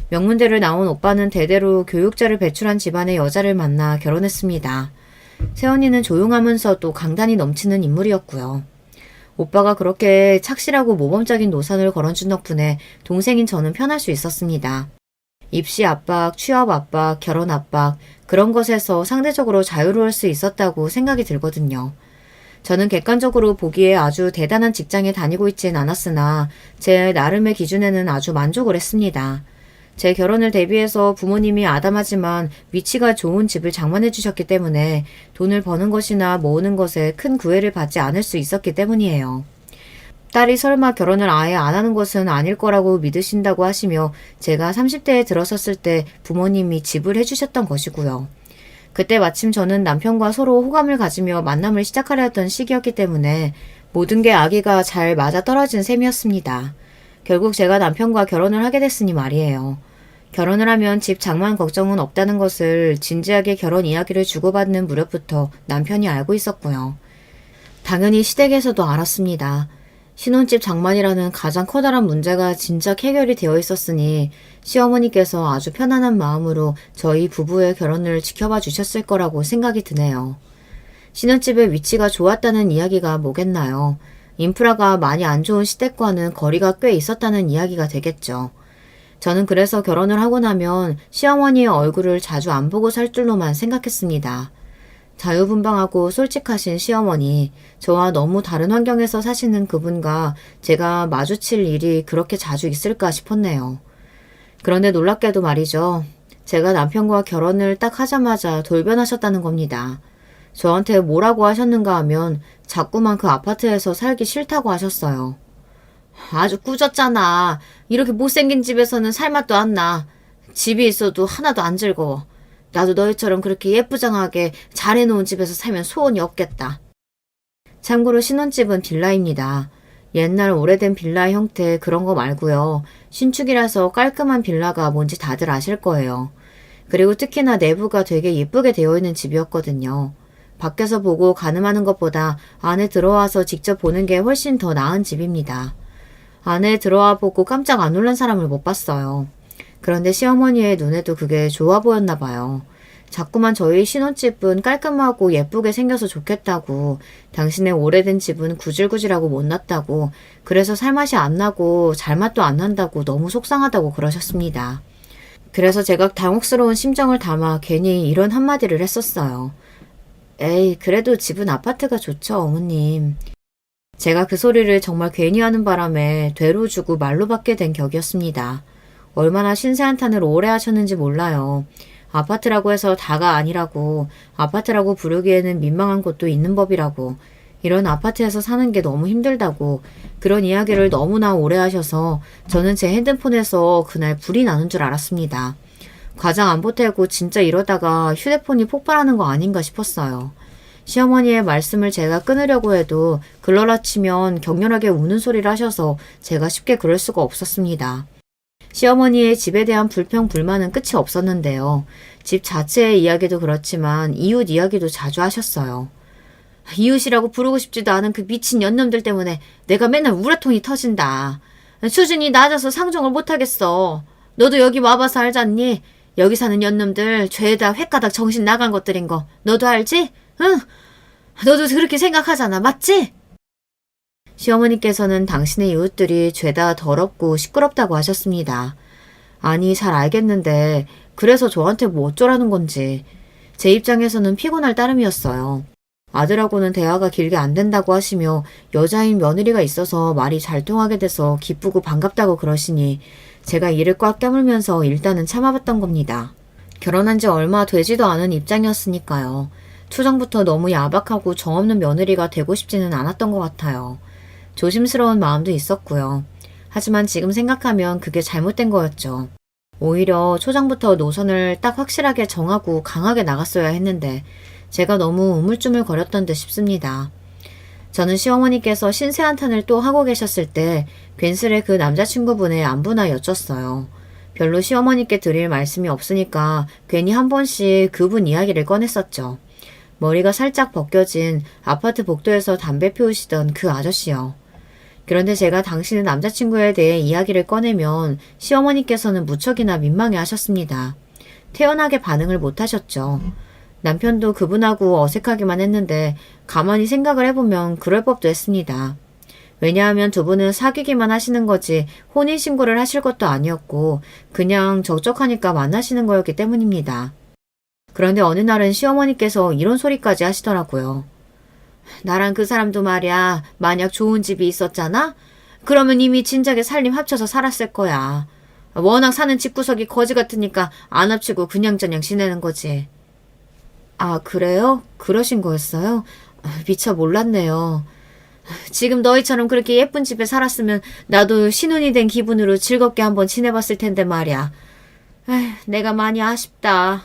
명문대를 나온 오빠는 대대로 교육자를 배출한 집안의 여자를 만나 결혼했습니다. 새언니는 조용하면서도 강단이 넘치는 인물이었고요. 오빠가 그렇게 착실하고 모범적인 노선을 걸어준 덕분에 동생인 저는 편할 수 있었습니다. 입시 압박, 취업 압박, 결혼 압박 그런 것에서 상대적으로 자유로울 수 있었다고 생각이 들거든요. 저는 객관적으로 보기에 아주 대단한 직장에 다니고 있진 않았으나 제 나름의 기준에는 아주 만족을 했습니다. 제 결혼을 대비해서 부모님이 아담하지만 위치가 좋은 집을 장만해 주셨기 때문에 돈을 버는 것이나 모으는 것에 큰 구애를 받지 않을 수 있었기 때문이에요. 딸이 설마 결혼을 아예 안 하는 것은 아닐 거라고 믿으신다고 하시며 제가 30대에 들어섰을 때 부모님이 집을 해주셨던 것이고요. 그때 마침 저는 남편과 서로 호감을 가지며 만남을 시작하려 했던 시기였기 때문에 모든 게 아기가 잘 맞아떨어진 셈이었습니다. 결국 제가 남편과 결혼을 하게 됐으니 말이에요. 결혼을 하면 집 장만 걱정은 없다는 것을 진지하게 결혼 이야기를 주고받는 무렵부터 남편이 알고 있었고요. 당연히 시댁에서도 알았습니다. 신혼집 장만이라는 가장 커다란 문제가 진작 해결이 되어 있었으니 시어머니께서 아주 편안한 마음으로 저희 부부의 결혼을 지켜봐 주셨을 거라고 생각이 드네요. 신혼집의 위치가 좋았다는 이야기가 뭐겠나요? 인프라가 많이 안 좋은 시댁과는 거리가 꽤 있었다는 이야기가 되겠죠. 저는 그래서 결혼을 하고 나면 시어머니의 얼굴을 자주 안 보고 살 줄로만 생각했습니다. 자유분방하고 솔직하신 시어머니, 저와 너무 다른 환경에서 사시는 그분과 제가 마주칠 일이 그렇게 자주 있을까 싶었네요. 그런데 놀랍게도 말이죠. 제가 남편과 결혼을 딱 하자마자 돌변하셨다는 겁니다. 저한테 뭐라고 하셨는가 하면 자꾸만 그 아파트에서 살기 싫다고 하셨어요. 아주 꾸졌잖아. 이렇게 못생긴 집에서는 살맛도 안 나. 집이 있어도 하나도 안 즐거워. 나도 너희처럼 그렇게 예쁘장하게 잘해놓은 집에서 살면 소원이 없겠다. 참고로 신혼집은 빌라입니다. 옛날 오래된 빌라 형태 그런 거 말고요. 신축이라서 깔끔한 빌라가 뭔지 다들 아실 거예요. 그리고 특히나 내부가 되게 예쁘게 되어 있는 집이었거든요. 밖에서 보고 가늠하는 것보다 안에 들어와서 직접 보는 게 훨씬 더 나은 집입니다. 안에 들어와 보고 깜짝 안 놀란 사람을 못 봤어요. 그런데 시어머니의 눈에도 그게 좋아 보였나 봐요. 자꾸만 저희 신혼집은 깔끔하고 예쁘게 생겨서 좋겠다고, 당신의 오래된 집은 구질구질하고 못났다고, 그래서 살맛이 안 나고 잘맛도 안 난다고 너무 속상하다고 그러셨습니다. 그래서 제가 당혹스러운 심정을 담아 괜히 이런 한마디를 했었어요. 에이, 그래도 집은 아파트가 좋죠, 어머님. 제가 그 소리를 정말 괜히 하는 바람에 되로 주고 말로 받게 된 격이었습니다. 얼마나 신세 한탄을 오래 하셨는지 몰라요. 아파트라고 해서 다가 아니라고, 아파트라고 부르기에는 민망한 곳도 있는 법이라고, 이런 아파트에서 사는 게 너무 힘들다고, 그런 이야기를 너무나 오래 하셔서 저는 제 핸드폰에서 그날 불이 나는 줄 알았습니다. 과장 안 보태고 진짜 이러다가 휴대폰이 폭발하는 거 아닌가 싶었어요. 시어머니의 말씀을 제가 끊으려고 해도 글러라치면 격렬하게 우는 소리를 하셔서 제가 쉽게 그럴 수가 없었습니다. 시어머니의 집에 대한 불평, 불만은 끝이 없었는데요. 집 자체의 이야기도 그렇지만 이웃 이야기도 자주 하셨어요. 이웃이라고 부르고 싶지도 않은 그 미친 년놈들 때문에 내가 맨날 우라통이 터진다. 수준이 낮아서 상종을 못하겠어. 너도 여기 와봐서 알잖니? 여기 사는 년놈들 죄다 횟가닥 정신 나간 것들인 거 너도 알지? 응? 너도 그렇게 생각하잖아. 맞지? 시어머니께서는 당신의 이웃들이 죄다 더럽고 시끄럽다고 하셨습니다. 아니, 잘 알겠는데 그래서 저한테 뭐 어쩌라는 건지. 제 입장에서는 피곤할 따름이었어요. 아들하고는 대화가 길게 안 된다고 하시며 여자인 며느리가 있어서 말이 잘 통하게 돼서 기쁘고 반갑다고 그러시니 제가 이를 꽉 깨물면서 일단은 참아봤던 겁니다. 결혼한 지 얼마 되지도 않은 입장이었으니까요. 초정부터 너무 야박하고 정없는 며느리가 되고 싶지는 않았던 것 같아요. 조심스러운 마음도 있었고요. 하지만 지금 생각하면 그게 잘못된 거였죠. 오히려 초장부터 노선을 딱 확실하게 정하고 강하게 나갔어야 했는데 제가 너무 우물쭈물거렸던 듯 싶습니다. 저는 시어머니께서 신세 한탄을 또 하고 계셨을 때 괜스레 그 남자친구분의 안부나 여쭸어요. 별로 시어머니께 드릴 말씀이 없으니까 괜히 한 번씩 그분 이야기를 꺼냈었죠. 머리가 살짝 벗겨진 아파트 복도에서 담배 피우시던 그 아저씨요. 그런데 제가 당신의 남자친구에 대해 이야기를 꺼내면 시어머니께서는 무척이나 민망해 하셨습니다. 태연하게 반응을 못 하셨죠. 남편도 그분하고 어색하기만 했는데 가만히 생각을 해보면 그럴 법도 했습니다. 왜냐하면 두 분은 사귀기만 하시는 거지 혼인신고를 하실 것도 아니었고 그냥 적적하니까 만나시는 거였기 때문입니다. 그런데 어느 날은 시어머니께서 이런 소리까지 하시더라고요. 나랑 그 사람도 말이야, 만약 좋은 집이 있었잖아? 그러면 이미 진작에 살림 합쳐서 살았을 거야. 워낙 사는 집구석이 거지 같으니까 안 합치고 그냥저냥 지내는 거지. 아, 그래요? 그러신 거였어요? 미처 몰랐네요. 지금 너희처럼 그렇게 예쁜 집에 살았으면 나도 신혼이 된 기분으로 즐겁게 한번 지내봤을 텐데 말이야. 에휴, 내가 많이 아쉽다.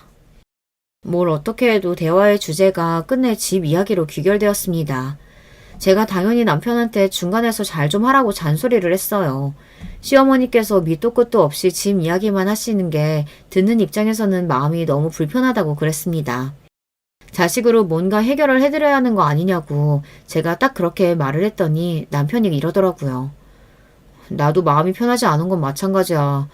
뭘 어떻게 해도 대화의 주제가 끝내 집 이야기로 귀결되었습니다. 제가 당연히 남편한테 중간에서 잘 좀 하라고 잔소리를 했어요. 시어머니께서 밑도 끝도 없이 집 이야기만 하시는 게 듣는 입장에서는 마음이 너무 불편하다고 그랬습니다. 자식으로 뭔가 해결을 해드려야 하는 거 아니냐고 제가 딱 그렇게 말을 했더니 남편이 이러더라고요. 나도 마음이 편하지 않은 건 마찬가지야.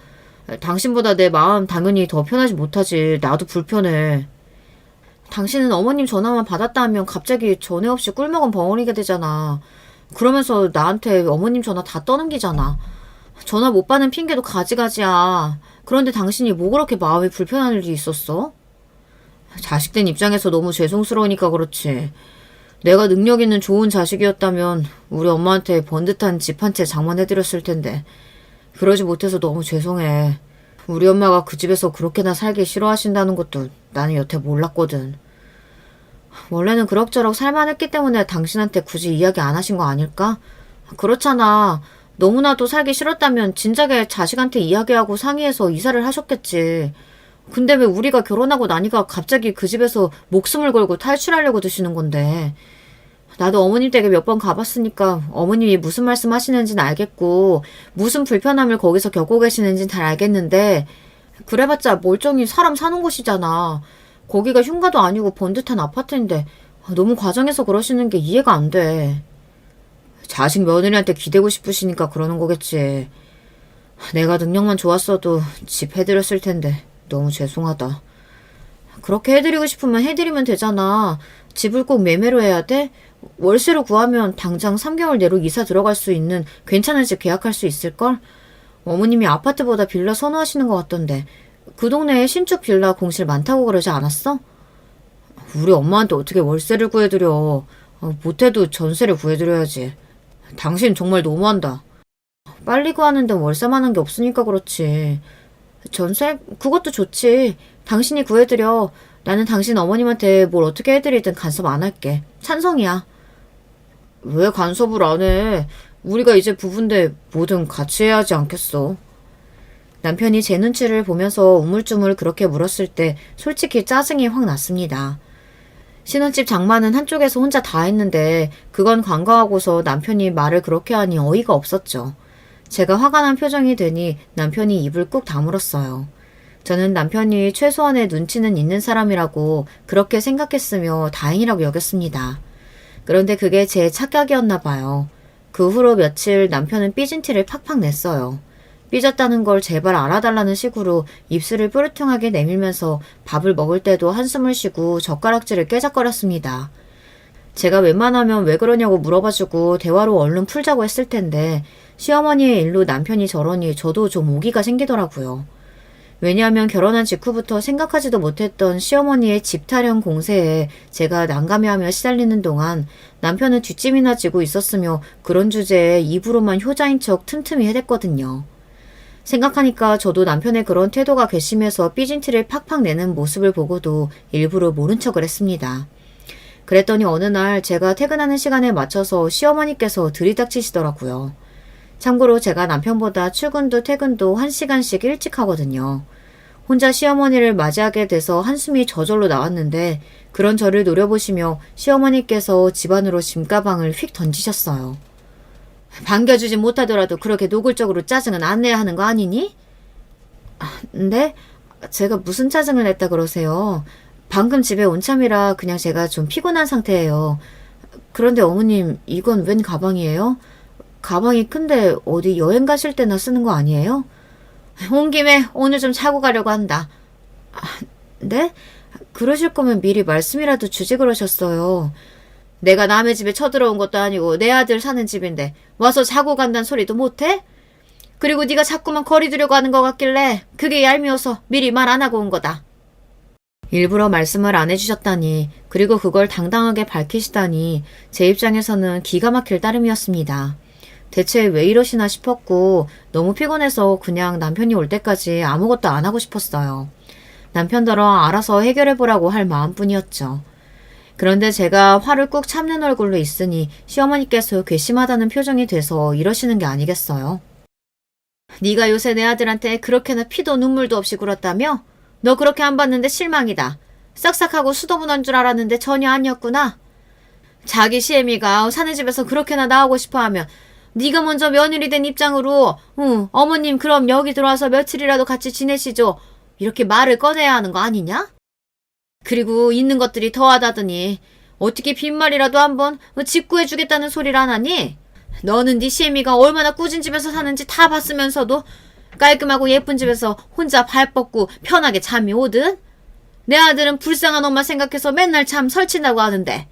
당신보다 내 마음 당연히 더 편하지 못하지. 나도 불편해. 당신은 어머님 전화만 받았다 하면 갑자기 전에 없이 꿀먹은 벙어리게 되잖아. 그러면서 나한테 어머님 전화 다 떠넘기잖아. 전화 못 받는 핑계도 가지가지야. 그런데 당신이 뭐 그렇게 마음이 불편한 일이 있었어? 자식된 입장에서 너무 죄송스러우니까 그렇지. 내가 능력 있는 좋은 자식이었다면 우리 엄마한테 번듯한 집 한 채 장만해드렸을 텐데 그러지 못해서 너무 죄송해. 우리 엄마가 그 집에서 그렇게나 살기 싫어하신다는 것도 나는 여태 몰랐거든. 원래는 그럭저럭 살만했기 때문에 당신한테 굳이 이야기 안 하신 거 아닐까? 그렇잖아. 너무나도 살기 싫었다면 진작에 자식한테 이야기하고 상의해서 이사를 하셨겠지. 근데 왜 우리가 결혼하고 나니까 갑자기 그 집에서 목숨을 걸고 탈출하려고 드시는 건데. 나도 어머님 댁에 몇 번 가봤으니까 어머님이 무슨 말씀 하시는지는 알겠고 무슨 불편함을 거기서 겪고 계시는지는 잘 알겠는데 그래봤자 멀쩡히 사람 사는 곳이잖아. 거기가 흉가도 아니고 번듯한 아파트인데 너무 과장해서 그러시는 게 이해가 안 돼. 자식 며느리한테 기대고 싶으시니까 그러는 거겠지. 내가 능력만 좋았어도 집 해드렸을 텐데 너무 죄송하다. 그렇게 해드리고 싶으면 해드리면 되잖아. 집을 꼭 매매로 해야 돼? 월세로 구하면 당장 3개월 내로 이사 들어갈 수 있는 괜찮은 집 계약할 수 있을걸? 어머님이 아파트보다 빌라 선호하시는 것 같던데 그 동네에 신축 빌라 공실 많다고 그러지 않았어? 우리 엄마한테 어떻게 월세를 구해드려. 못해도 전세를 구해드려야지. 당신 정말 너무한다. 빨리 구하는 데는 월세만 한 게 없으니까 그렇지. 전세? 그것도 좋지. 당신이 구해드려. 나는 당신 어머님한테 뭘 어떻게 해드리든 간섭 안 할게. 찬성이야. 왜 간섭을 안 해? 우리가 이제 부부인데 뭐든 같이 해야 하지 않겠어? 남편이 제 눈치를 보면서 우물쭈물 그렇게 물었을 때 솔직히 짜증이 확 났습니다. 신혼집 장만은 한쪽에서 혼자 다 했는데 그건 관광하고서 남편이 말을 그렇게 하니 어이가 없었죠. 제가 화가 난 표정이 되니 남편이 입을 꾹 다물었어요. 저는 남편이 최소한의 눈치는 있는 사람이라고 그렇게 생각했으며 다행이라고 여겼습니다. 그런데 그게 제 착각이었나 봐요. 그 후로 며칠 남편은 삐진 티를 팍팍 냈어요. 삐졌다는 걸 제발 알아달라는 식으로 입술을 뾰루퉁하게 내밀면서 밥을 먹을 때도 한숨을 쉬고 젓가락질을 깨작거렸습니다. 제가 웬만하면 왜 그러냐고 물어봐주고 대화로 얼른 풀자고 했을 텐데 시어머니의 일로 남편이 저러니 저도 좀 오기가 생기더라고요. 왜냐하면 결혼한 직후부터 생각하지도 못했던 시어머니의 집 타령 공세에 제가 난감해하며 시달리는 동안 남편은 뒷짐이나 지고 있었으며 그런 주제에 입으로만 효자인 척 틈틈이 해댔거든요. 생각하니까 저도 남편의 그런 태도가 괘씸해서 삐진 티를 팍팍 내는 모습을 보고도 일부러 모른 척을 했습니다. 그랬더니 어느 날 제가 퇴근하는 시간에 맞춰서 시어머니께서 들이닥치시더라고요. 참고로 제가 남편보다 출근도 퇴근도 1시간씩 일찍 하거든요. 혼자 시어머니를 맞이하게 돼서 한숨이 저절로 나왔는데 그런 저를 노려보시며 시어머니께서 집안으로 짐가방을 휙 던지셨어요. 반겨주지 못하더라도 그렇게 노골적으로 짜증은 안 내야 하는 거 아니니? 네? 제가 무슨 짜증을 냈다 그러세요? 방금 집에 온 참이라 그냥 제가 좀 피곤한 상태예요. 그런데 어머님, 이건 웬 가방이에요? 가방이 큰데 어디 여행 가실 때나 쓰는 거 아니에요? 온 김에 오늘 좀 차고 가려고 한다. 네? 그러실 거면 미리 말씀이라도 주지 그러셨어요. 내가 남의 집에 쳐들어온 것도 아니고 내 아들 사는 집인데 와서 자고 간다는 소리도 못해? 그리고 네가 자꾸만 거리 두려고 하는 것 같길래 그게 얄미워서 미리 말 안 하고 온 거다. 일부러 말씀을 안 해주셨다니 그리고 그걸 당당하게 밝히시다니 제 입장에서는 기가 막힐 따름이었습니다. 대체 왜 이러시나 싶었고 너무 피곤해서 그냥 남편이 올 때까지 아무것도 안 하고 싶었어요. 남편더러 알아서 해결해보라고 할 마음뿐이었죠. 그런데 제가 화를 꾹 참는 얼굴로 있으니 시어머니께서 괘씸하다는 표정이 돼서 이러시는 게 아니겠어요? 네가 요새 내 아들한테 그렇게나 피도 눈물도 없이 굴었다며? 너 그렇게 안 봤는데 실망이다. 싹싹하고 수더분한 줄 알았는데 전혀 아니었구나. 자기 시애미가 사는 집에서 그렇게나 나오고 싶어하면 네가 먼저 며느리 된 입장으로 어머님 그럼 여기 들어와서 며칠이라도 같이 지내시죠. 이렇게 말을 꺼내야 하는 거 아니냐? 그리고 있는 것들이 더하다더니 어떻게 빈말이라도 한번 직구해주겠다는 소리를 안 하니? 너는 네 시애미가 얼마나 꾸진 집에서 사는지 다 봤으면서도 깔끔하고 예쁜 집에서 혼자 발 뻗고 편하게 잠이 오든? 내 아들은 불쌍한 엄마 생각해서 맨날 잠 설친다고 하는데.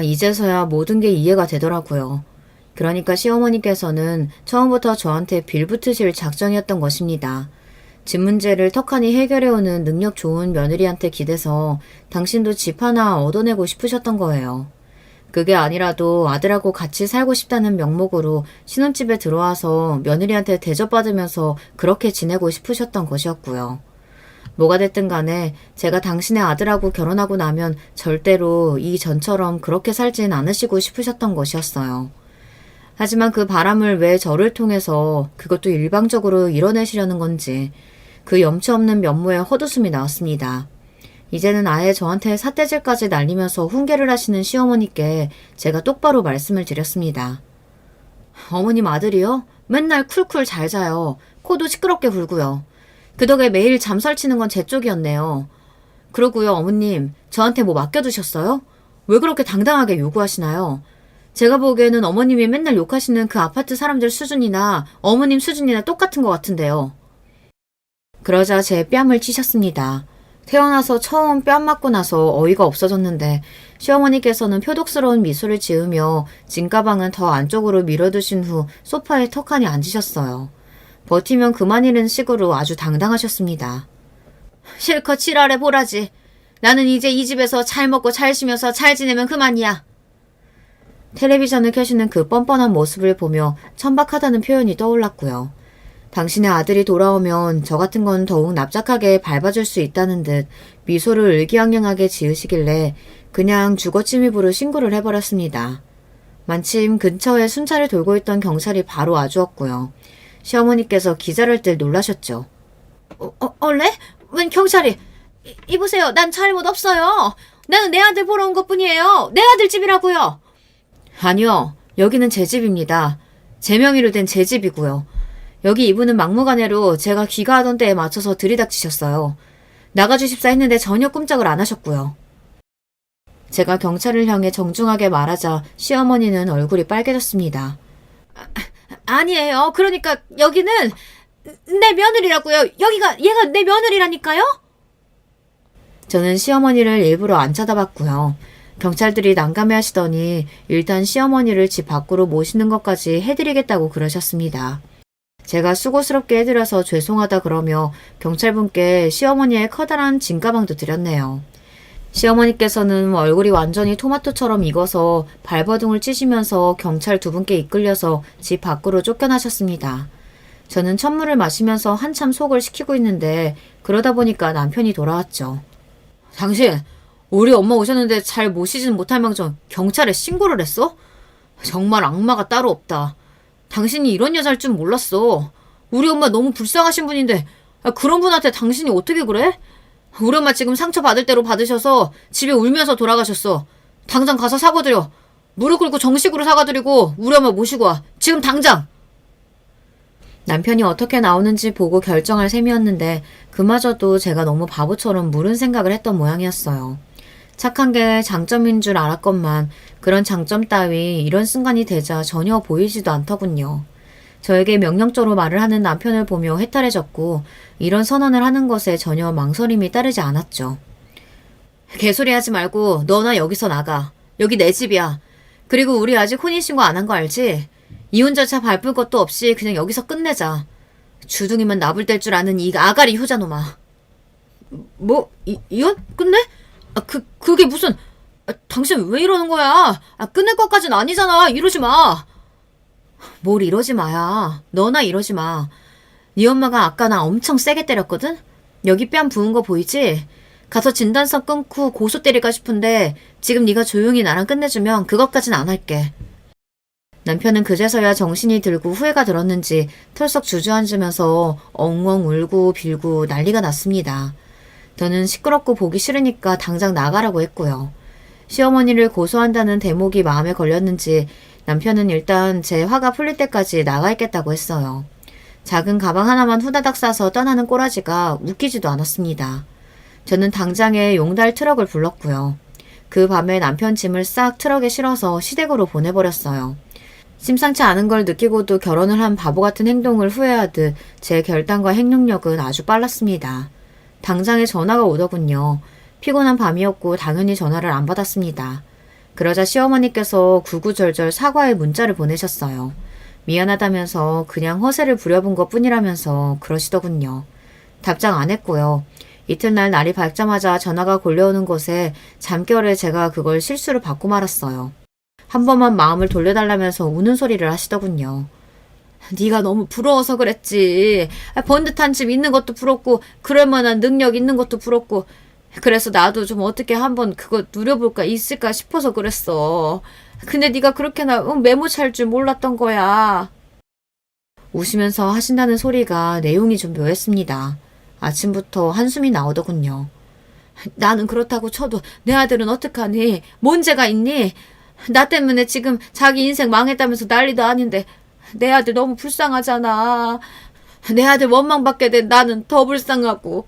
이제서야 모든 게 이해가 되더라고요. 그러니까 시어머니께서는 처음부터 저한테 빌붙으실 작정이었던 것입니다. 집 문제를 턱하니 해결해오는 능력 좋은 며느리한테 기대서 당신도 집 하나 얻어내고 싶으셨던 거예요. 그게 아니라도 아들하고 같이 살고 싶다는 명목으로 신혼집에 들어와서 며느리한테 대접받으면서 그렇게 지내고 싶으셨던 것이었고요. 뭐가 됐든 간에 제가 당신의 아들하고 결혼하고 나면 절대로 이 전처럼 그렇게 살진 않으시고 싶으셨던 것이었어요. 하지만 그 바람을 왜 저를 통해서 그것도 일방적으로 이뤄내시려는 건지 그 염치 없는 면모에 헛웃음이 나왔습니다. 이제는 아예 저한테 삿대질까지 날리면서 훈계를 하시는 시어머니께 제가 똑바로 말씀을 드렸습니다. 어머님 아들이요? 맨날 쿨쿨 잘 자요. 코도 시끄럽게 굴고요. 그 덕에 매일 잠 설치는 건 제 쪽이었네요. 그러고요, 어머님, 저한테 뭐 맡겨두셨어요? 왜 그렇게 당당하게 요구하시나요? 제가 보기에는 어머님이 맨날 욕하시는 그 아파트 사람들 수준이나 어머님 수준이나 똑같은 것 같은데요. 그러자 제 뺨을 치셨습니다. 태어나서 처음 뺨 맞고 나서 어이가 없어졌는데 시어머니께서는 표독스러운 미소를 지으며 짐가방은 더 안쪽으로 밀어두신 후 소파에 턱하니 앉으셨어요. 버티면 그만이라는 식으로 아주 당당하셨습니다. 실컷 지랄해 보라지. 나는 이제 이 집에서 잘 먹고 잘 쉬면서 잘 지내면 그만이야. 텔레비전을 켜시는 그 뻔뻔한 모습을 보며 천박하다는 표현이 떠올랐고요. 당신의 아들이 돌아오면 저 같은 건 더욱 납작하게 밟아줄 수 있다는 듯 미소를 의기양양하게 지으시길래 그냥 주거침입으로 신고를 해버렸습니다. 마침 근처에 순찰을 돌고 있던 경찰이 바로 와주었고요. 시어머니께서 기절할 때 놀라셨죠. 얼레? 웬 경찰이? 이보세요. 난 잘못 없어요. 나는 내 아들 보러 온 것뿐이에요. 내 아들 집이라고요. 아니요. 여기는 제 집입니다. 제 명의로 된 제 집이고요. 여기 이분은 막무가내로 제가 귀가하던 때에 맞춰서 들이닥치셨어요. 나가주십사 했는데 전혀 꼼짝을 안 하셨고요. 제가 경찰을 향해 정중하게 말하자 시어머니는 얼굴이 빨개졌습니다. 아니에요. 그러니까 여기는 내 며느리라고요. 얘가 내 며느리라니까요? 저는 시어머니를 일부러 안 쳐다봤고요. 경찰들이 난감해 하시더니 일단 시어머니를 집 밖으로 모시는 것까지 해드리겠다고 그러셨습니다. 제가 수고스럽게 해드려서 죄송하다 그러며 경찰분께 시어머니의 커다란 짐가방도 드렸네요. 시어머니께서는 얼굴이 완전히 토마토처럼 익어서 발버둥을 치시면서 경찰 두 분께 이끌려서 집 밖으로 쫓겨나셨습니다. 저는 찬물을 마시면서 한참 속을 식히고 있는데 그러다 보니까 남편이 돌아왔죠. 당신, 우리 엄마 오셨는데 잘 모시진 못할 망정 경찰에 신고를 했어? 정말 악마가 따로 없다. 당신이 이런 여자일 줄 몰랐어. 우리 엄마 너무 불쌍하신 분인데 그런 분한테 당신이 어떻게 그래? 우리 엄마 지금 상처받을 대로 받으셔서 집에 울면서 돌아가셨어. 당장 가서 사과드려. 무릎 꿇고 정식으로 사과드리고 우리 엄마 모시고 와. 지금 당장! 남편이 어떻게 나오는지 보고 결정할 셈이었는데 그마저도 제가 너무 바보처럼 무른 생각을 했던 모양이었어요. 착한 게 장점인 줄 알았건만 그런 장점 따위 이런 순간이 되자 전혀 보이지도 않더군요. 저에게 명령조로 말을 하는 남편을 보며 해탈해졌고 이런 선언을 하는 것에 전혀 망설임이 따르지 않았죠. 개소리하지 말고 너나 여기서 나가. 여기 내 집이야. 그리고 우리 아직 혼인신고 안 한 거 알지? 이혼 절차 밟을 것도 없이 그냥 여기서 끝내자. 주둥이만 나불댈 줄 아는 이 아가리 효자놈아. 뭐? 이혼? 끝내? 그게 무슨... 당신 왜 이러는 거야? 끝낼 것까진 아니잖아. 이러지 마. 뭘 이러지 마야. 너나 이러지 마. 네 엄마가 아까 나 엄청 세게 때렸거든? 여기 뺨 부은 거 보이지? 가서 진단서 끊고 고소 때릴까 싶은데 지금 네가 조용히 나랑 끝내주면 그것까진 안 할게. 남편은 그제서야 정신이 들고 후회가 들었는지 털썩 주저앉으면서 엉엉 울고 빌고 난리가 났습니다. 저는 시끄럽고 보기 싫으니까 당장 나가라고 했고요. 시어머니를 고소한다는 대목이 마음에 걸렸는지 남편은 일단 제 화가 풀릴 때까지 나가 있겠다고 했어요. 작은 가방 하나만 후다닥 싸서 떠나는 꼬라지가 웃기지도 않았습니다. 저는 당장에 용달 트럭을 불렀고요. 그 밤에 남편 짐을 싹 트럭에 실어서 시댁으로 보내버렸어요. 심상치 않은 걸 느끼고도 결혼을 한 바보 같은 행동을 후회하듯 제 결단과 행동력은 아주 빨랐습니다. 당장에 전화가 오더군요. 피곤한 밤이었고 당연히 전화를 안 받았습니다. 그러자 시어머니께서 구구절절 사과의 문자를 보내셨어요. 미안하다면서 그냥 허세를 부려본 것 뿐이라면서 그러시더군요. 답장 안 했고요. 이튿날 날이 밝자마자 전화가 걸려오는 곳에 잠결에 제가 그걸 실수로 받고 말았어요. 한 번만 마음을 돌려달라면서 우는 소리를 하시더군요. 네가 너무 부러워서 그랬지. 번듯한 집 있는 것도 부럽고 그럴 만한 능력 있는 것도 부럽고 그래서 나도 좀 어떻게 한번 그거 누려볼까 있을까 싶어서 그랬어. 근데 네가 그렇게 나 메모찰 줄 몰랐던 거야. 우시면서 하신다는 소리가 내용이 좀 묘했습니다. 아침부터 한숨이 나오더군요. 나는 그렇다고 쳐도 내 아들은 어떡하니? 뭔 죄가 있니? 나 때문에 지금 자기 인생 망했다면서 난리도 아닌데 내 아들 너무 불쌍하잖아. 내 아들 원망받게 된 나는 더 불쌍하고.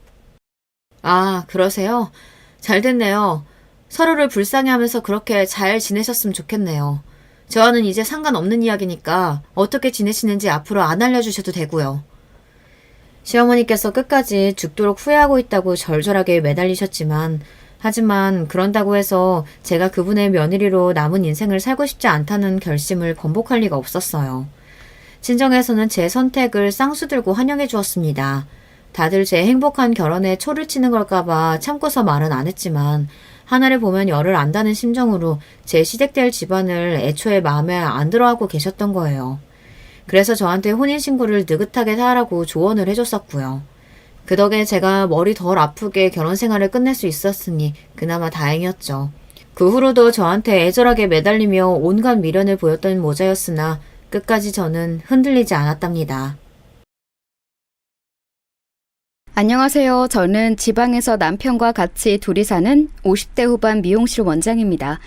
아, 그러세요? 잘 됐네요. 서로를 불쌍해하면서 그렇게 잘 지내셨으면 좋겠네요. 저와는 이제 상관없는 이야기니까 어떻게 지내시는지 앞으로 안 알려주셔도 되고요. 시어머니께서 끝까지 죽도록 후회하고 있다고 절절하게 매달리셨지만 하지만 그런다고 해서 제가 그분의 며느리로 남은 인생을 살고 싶지 않다는 결심을 번복할 리가 없었어요. 친정에서는 제 선택을 쌍수 들고 환영해 주었습니다. 다들 제 행복한 결혼에 초를 치는 걸까봐 참고서 말은 안 했지만 하나를 보면 열을 안다는 심정으로 제 시댁될 집안을 애초에 마음에 안 들어하고 계셨던 거예요. 그래서 저한테 혼인신고를 느긋하게 하라고 조언을 해줬었고요. 그 덕에 제가 머리 덜 아프게 결혼 생활을 끝낼 수 있었으니 그나마 다행이었죠. 그 후로도 저한테 애절하게 매달리며 온갖 미련을 보였던 모자였으나 끝까지 저는 흔들리지 않았답니다. 안녕하세요. 저는 지방에서 남편과 같이 둘이 사는 50대 후반 미용실 원장입니다.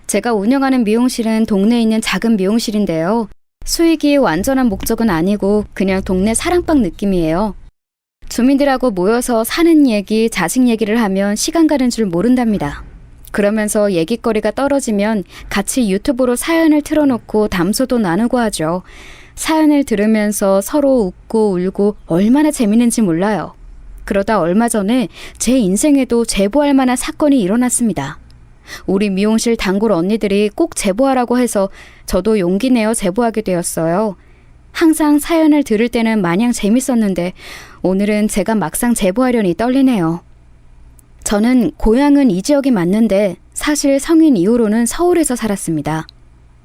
제가 운영하는 미용실은 동네에 있는 작은 미용실인데요. 수익이 완전한 목적은 아니고 그냥 동네 사랑방 느낌이에요. 주민들하고 모여서 사는 얘기, 자식 얘기를 하면 시간 가는 줄 모른답니다. 그러면서 얘기거리가 떨어지면 같이 유튜브로 사연을 틀어놓고 담소도 나누고 하죠. 사연을 들으면서 서로 웃고 울고 얼마나 재밌는지 몰라요. 그러다 얼마 전에 제 인생에도 제보할 만한 사건이 일어났습니다. 우리 미용실 단골 언니들이 꼭 제보하라고 해서 저도 용기 내어 제보하게 되었어요. 항상 사연을 들을 때는 마냥 재밌었는데 오늘은 제가 막상 제보하려니 떨리네요. 저는 고향은 이 지역이 맞는데 사실 성인 이후로는 서울에서 살았습니다.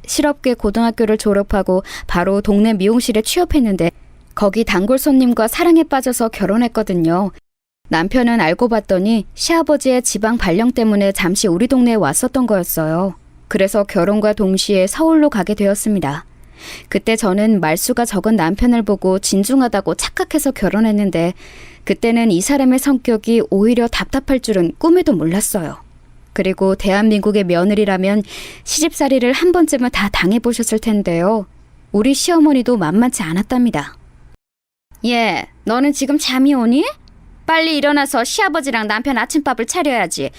실업계 고등학교를 졸업하고 바로 동네 미용실에 취업했는데 거기 단골 손님과 사랑에 빠져서 결혼했거든요. 남편은 알고 봤더니 시아버지의 지방 발령 때문에 잠시 우리 동네에 왔었던 거였어요. 그래서 결혼과 동시에 서울로 가게 되었습니다. 그때 저는 말수가 적은 남편을 보고 진중하다고 착각해서 결혼했는데 그때는 이 사람의 성격이 오히려 답답할 줄은 꿈에도 몰랐어요. 그리고 대한민국의 며느리라면 시집살이를 한 번쯤은 다 당해보셨을 텐데요. 우리 시어머니도 만만치 않았답니다. 얘, 너는 지금 잠이 오니? 빨리 일어나서 시아버지랑 남편 아침밥을 차려야지.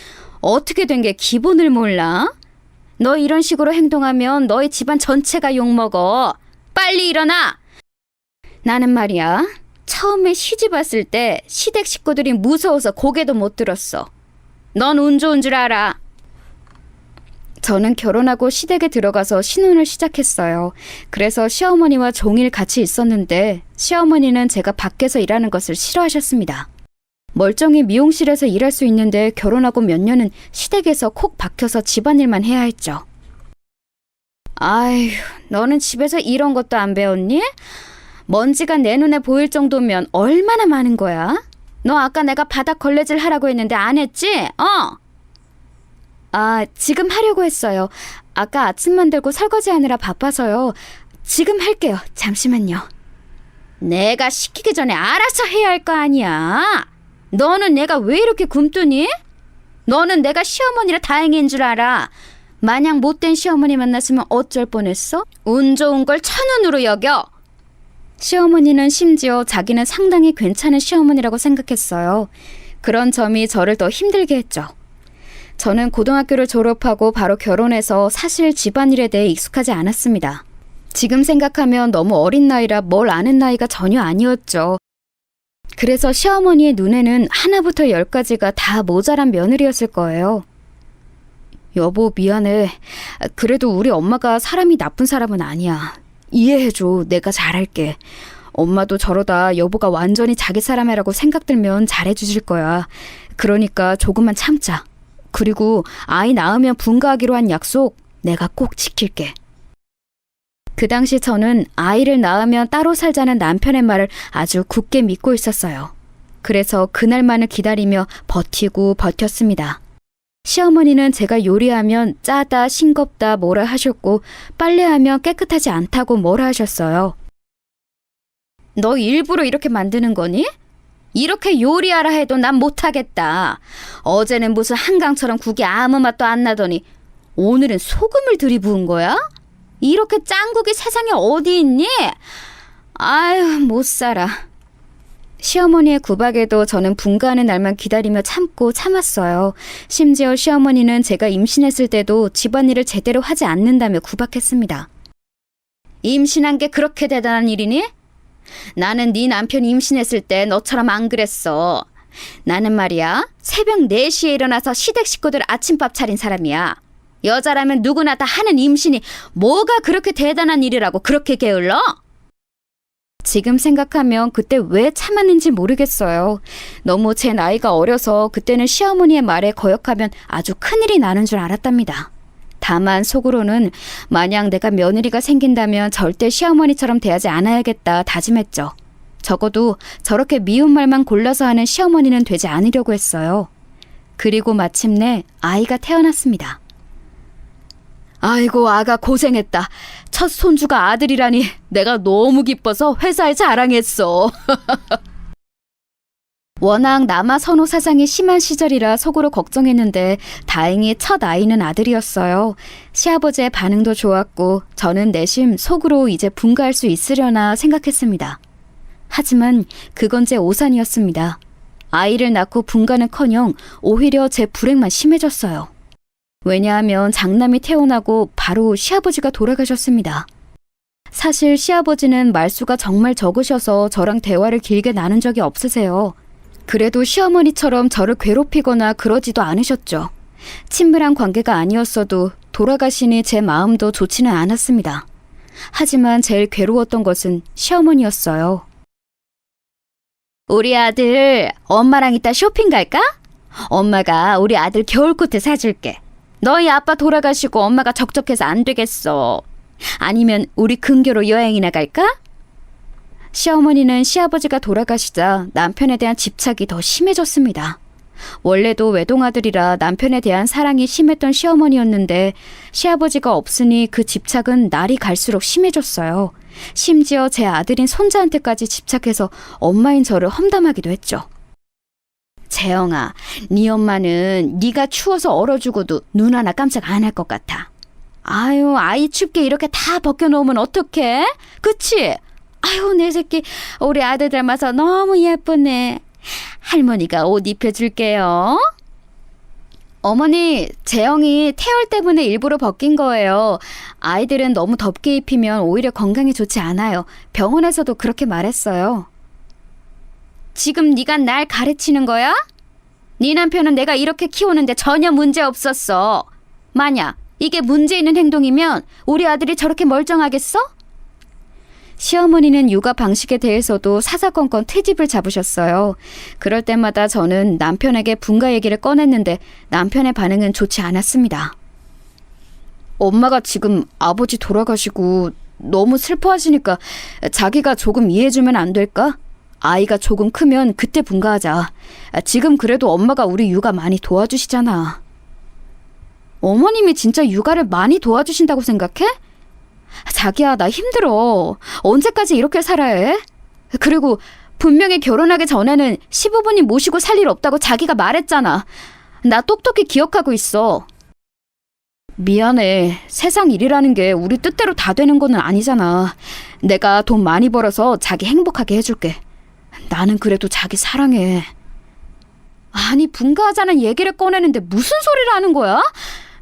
어떻게 된 게 기본을 몰라? 너 이런 식으로 행동하면 너희 집안 전체가 욕먹어. 빨리 일어나! 나는 말이야, 처음에 시집 왔을 때 시댁 식구들이 무서워서 고개도 못 들었어. 넌 운 좋은 줄 알아. 저는 결혼하고 시댁에 들어가서 신혼을 시작했어요. 그래서 시어머니와 종일 같이 있었는데 시어머니는 제가 밖에서 일하는 것을 싫어하셨습니다. 멀쩡히 미용실에서 일할 수 있는데 결혼하고 몇 년은 시댁에서 콕 박혀서 집안일만 해야 했죠. 아휴, 너는 집에서 이런 것도 안 배웠니? 먼지가 내 눈에 보일 정도면 얼마나 많은 거야? 너 아까 내가 바닥 걸레질 하라고 했는데 안 했지? 지금 하려고 했어요. 아까 아침 만들고 설거지하느라 바빠서요. 지금 할게요. 잠시만요. 내가 시키기 전에 알아서 해야 할 거 아니야. 너는 내가 왜 이렇게 굼뜨니? 너는 내가 시어머니라 다행인 줄 알아. 마냥 못된 시어머니 만났으면 어쩔 뻔했어? 운 좋은 걸 천운으로 여겨. 시어머니는 심지어 자기는 상당히 괜찮은 시어머니라고 생각했어요. 그런 점이 저를 더 힘들게 했죠. 저는 고등학교를 졸업하고 바로 결혼해서 사실 집안일에 대해 익숙하지 않았습니다. 지금 생각하면 너무 어린 나이라 뭘 아는 나이가 전혀 아니었죠. 그래서 시어머니의 눈에는 하나부터 10까지가 다 모자란 며느리였을 거예요. 여보, 미안해. 그래도 우리 엄마가 사람이 나쁜 사람은 아니야. 이해해줘. 내가 잘할게. 엄마도 저러다 여보가 완전히 자기 사람이라고 생각 들면 잘해주실 거야. 그러니까 조금만 참자. 그리고 아이 낳으면 분가하기로 한 약속 내가 꼭 지킬게. 그 당시 저는 아이를 낳으면 따로 살자는 남편의 말을 아주 굳게 믿고 있었어요. 그래서 그날만을 기다리며 버티고 버텼습니다. 시어머니는 제가 요리하면 짜다, 싱겁다 뭐라 하셨고 빨래하면 깨끗하지 않다고 뭐라 하셨어요. 너 일부러 이렇게 만드는 거니? 이렇게 요리하라 해도 난 못하겠다. 어제는 무슨 한강처럼 국이 아무 맛도 안 나더니 오늘은 소금을 들이부은 거야? 이렇게 짠국이 세상에 어디 있니? 아유, 못 살아. 시어머니의 구박에도 저는 분가하는 날만 기다리며 참고 참았어요. 심지어 시어머니는 제가 임신했을 때도 집안일을 제대로 하지 않는다며 구박했습니다. 임신한 게 그렇게 대단한 일이니? 나는 네 남편이 임신했을 때 너처럼 안 그랬어. 나는 말이야, 새벽 4시에 일어나서 시댁 식구들 아침밥 차린 사람이야. 여자라면 누구나 다 하는 임신이 뭐가 그렇게 대단한 일이라고 그렇게 게을러? 지금 생각하면 그때 왜 참았는지 모르겠어요. 너무 제 나이가 어려서 그때는 시어머니의 말에 거역하면 아주 큰일이 나는 줄 알았답니다. 다만 속으로는 만약 내가 며느리가 생긴다면 절대 시어머니처럼 대하지 않아야겠다 다짐했죠. 적어도 저렇게 미운 말만 골라서 하는 시어머니는 되지 않으려고 했어요. 그리고 마침내 아이가 태어났습니다. 아이고, 아가 고생했다. 첫 손주가 아들이라니 내가 너무 기뻐서 회사에 자랑했어. 워낙 남아 선호 사상이 심한 시절이라 속으로 걱정했는데 다행히 첫 아이는 아들이었어요. 시아버지의 반응도 좋았고 저는 내심 속으로 이제 분가할 수 있으려나 생각했습니다. 하지만 그건 제 오산이었습니다. 아이를 낳고 분가는커녕 오히려 제 불행만 심해졌어요. 왜냐하면 장남이 태어나고 바로 시아버지가 돌아가셨습니다. 사실 시아버지는 말수가 정말 적으셔서 저랑 대화를 길게 나눈 적이 없으세요. 그래도 시어머니처럼 저를 괴롭히거나 그러지도 않으셨죠. 친밀한 관계가 아니었어도 돌아가시니 제 마음도 좋지는 않았습니다. 하지만 제일 괴로웠던 것은 시어머니였어요. 우리 아들, 엄마랑 이따 쇼핑 갈까? 엄마가 우리 아들 겨울코트 사줄게. 너희 아빠 돌아가시고 엄마가 적적해서 안 되겠어. 아니면 우리 근교로 여행이나 갈까? 시어머니는 시아버지가 돌아가시자 남편에 대한 집착이 더 심해졌습니다. 원래도 외동아들이라 남편에 대한 사랑이 심했던 시어머니였는데 시아버지가 없으니 그 집착은 날이 갈수록 심해졌어요. 심지어 제 아들인 손자한테까지 집착해서 엄마인 저를 험담하기도 했죠. 재영아, 네 엄마는 네가 추워서 얼어 죽어도 눈 하나 깜짝 안 할 것 같아. 아유, 아이 춥게 이렇게 다 벗겨놓으면 어떡해? 그치? 아유, 내 새끼 우리 아들 닮아서 너무 예쁘네. 할머니가 옷 입혀줄게요. 어머니, 재영이 태열 때문에 일부러 벗긴 거예요. 아이들은 너무 덥게 입히면 오히려 건강에 좋지 않아요. 병원에서도 그렇게 말했어요. 지금 네가 날 가르치는 거야? 네 남편은 내가 이렇게 키우는데 전혀 문제 없었어. 만약 이게 문제 있는 행동이면 우리 아들이 저렇게 멀쩡하겠어? 시어머니는 육아 방식에 대해서도 사사건건 트집을 잡으셨어요. 그럴 때마다 저는 남편에게 분가 얘기를 꺼냈는데 남편의 반응은 좋지 않았습니다. 엄마가 지금 아버지 돌아가시고 너무 슬퍼하시니까 자기가 조금 이해해주면 안 될까? 아이가 조금 크면 그때 분가하자. 지금 그래도 엄마가 우리 육아 많이 도와주시잖아. 어머님이 진짜 육아를 많이 도와주신다고 생각해? 자기야, 나 힘들어. 언제까지 이렇게 살아야 해? 그리고 분명히 결혼하기 전에는 시부모님 모시고 살 일 없다고 자기가 말했잖아. 나 똑똑히 기억하고 있어. 미안해. 세상 일이라는 게 우리 뜻대로 다 되는 거는 아니잖아. 내가 돈 많이 벌어서 자기 행복하게 해줄게. 나는 그래도 자기 사랑해. 아니, 분가하자는 얘기를 꺼내는데 무슨 소리를 하는 거야?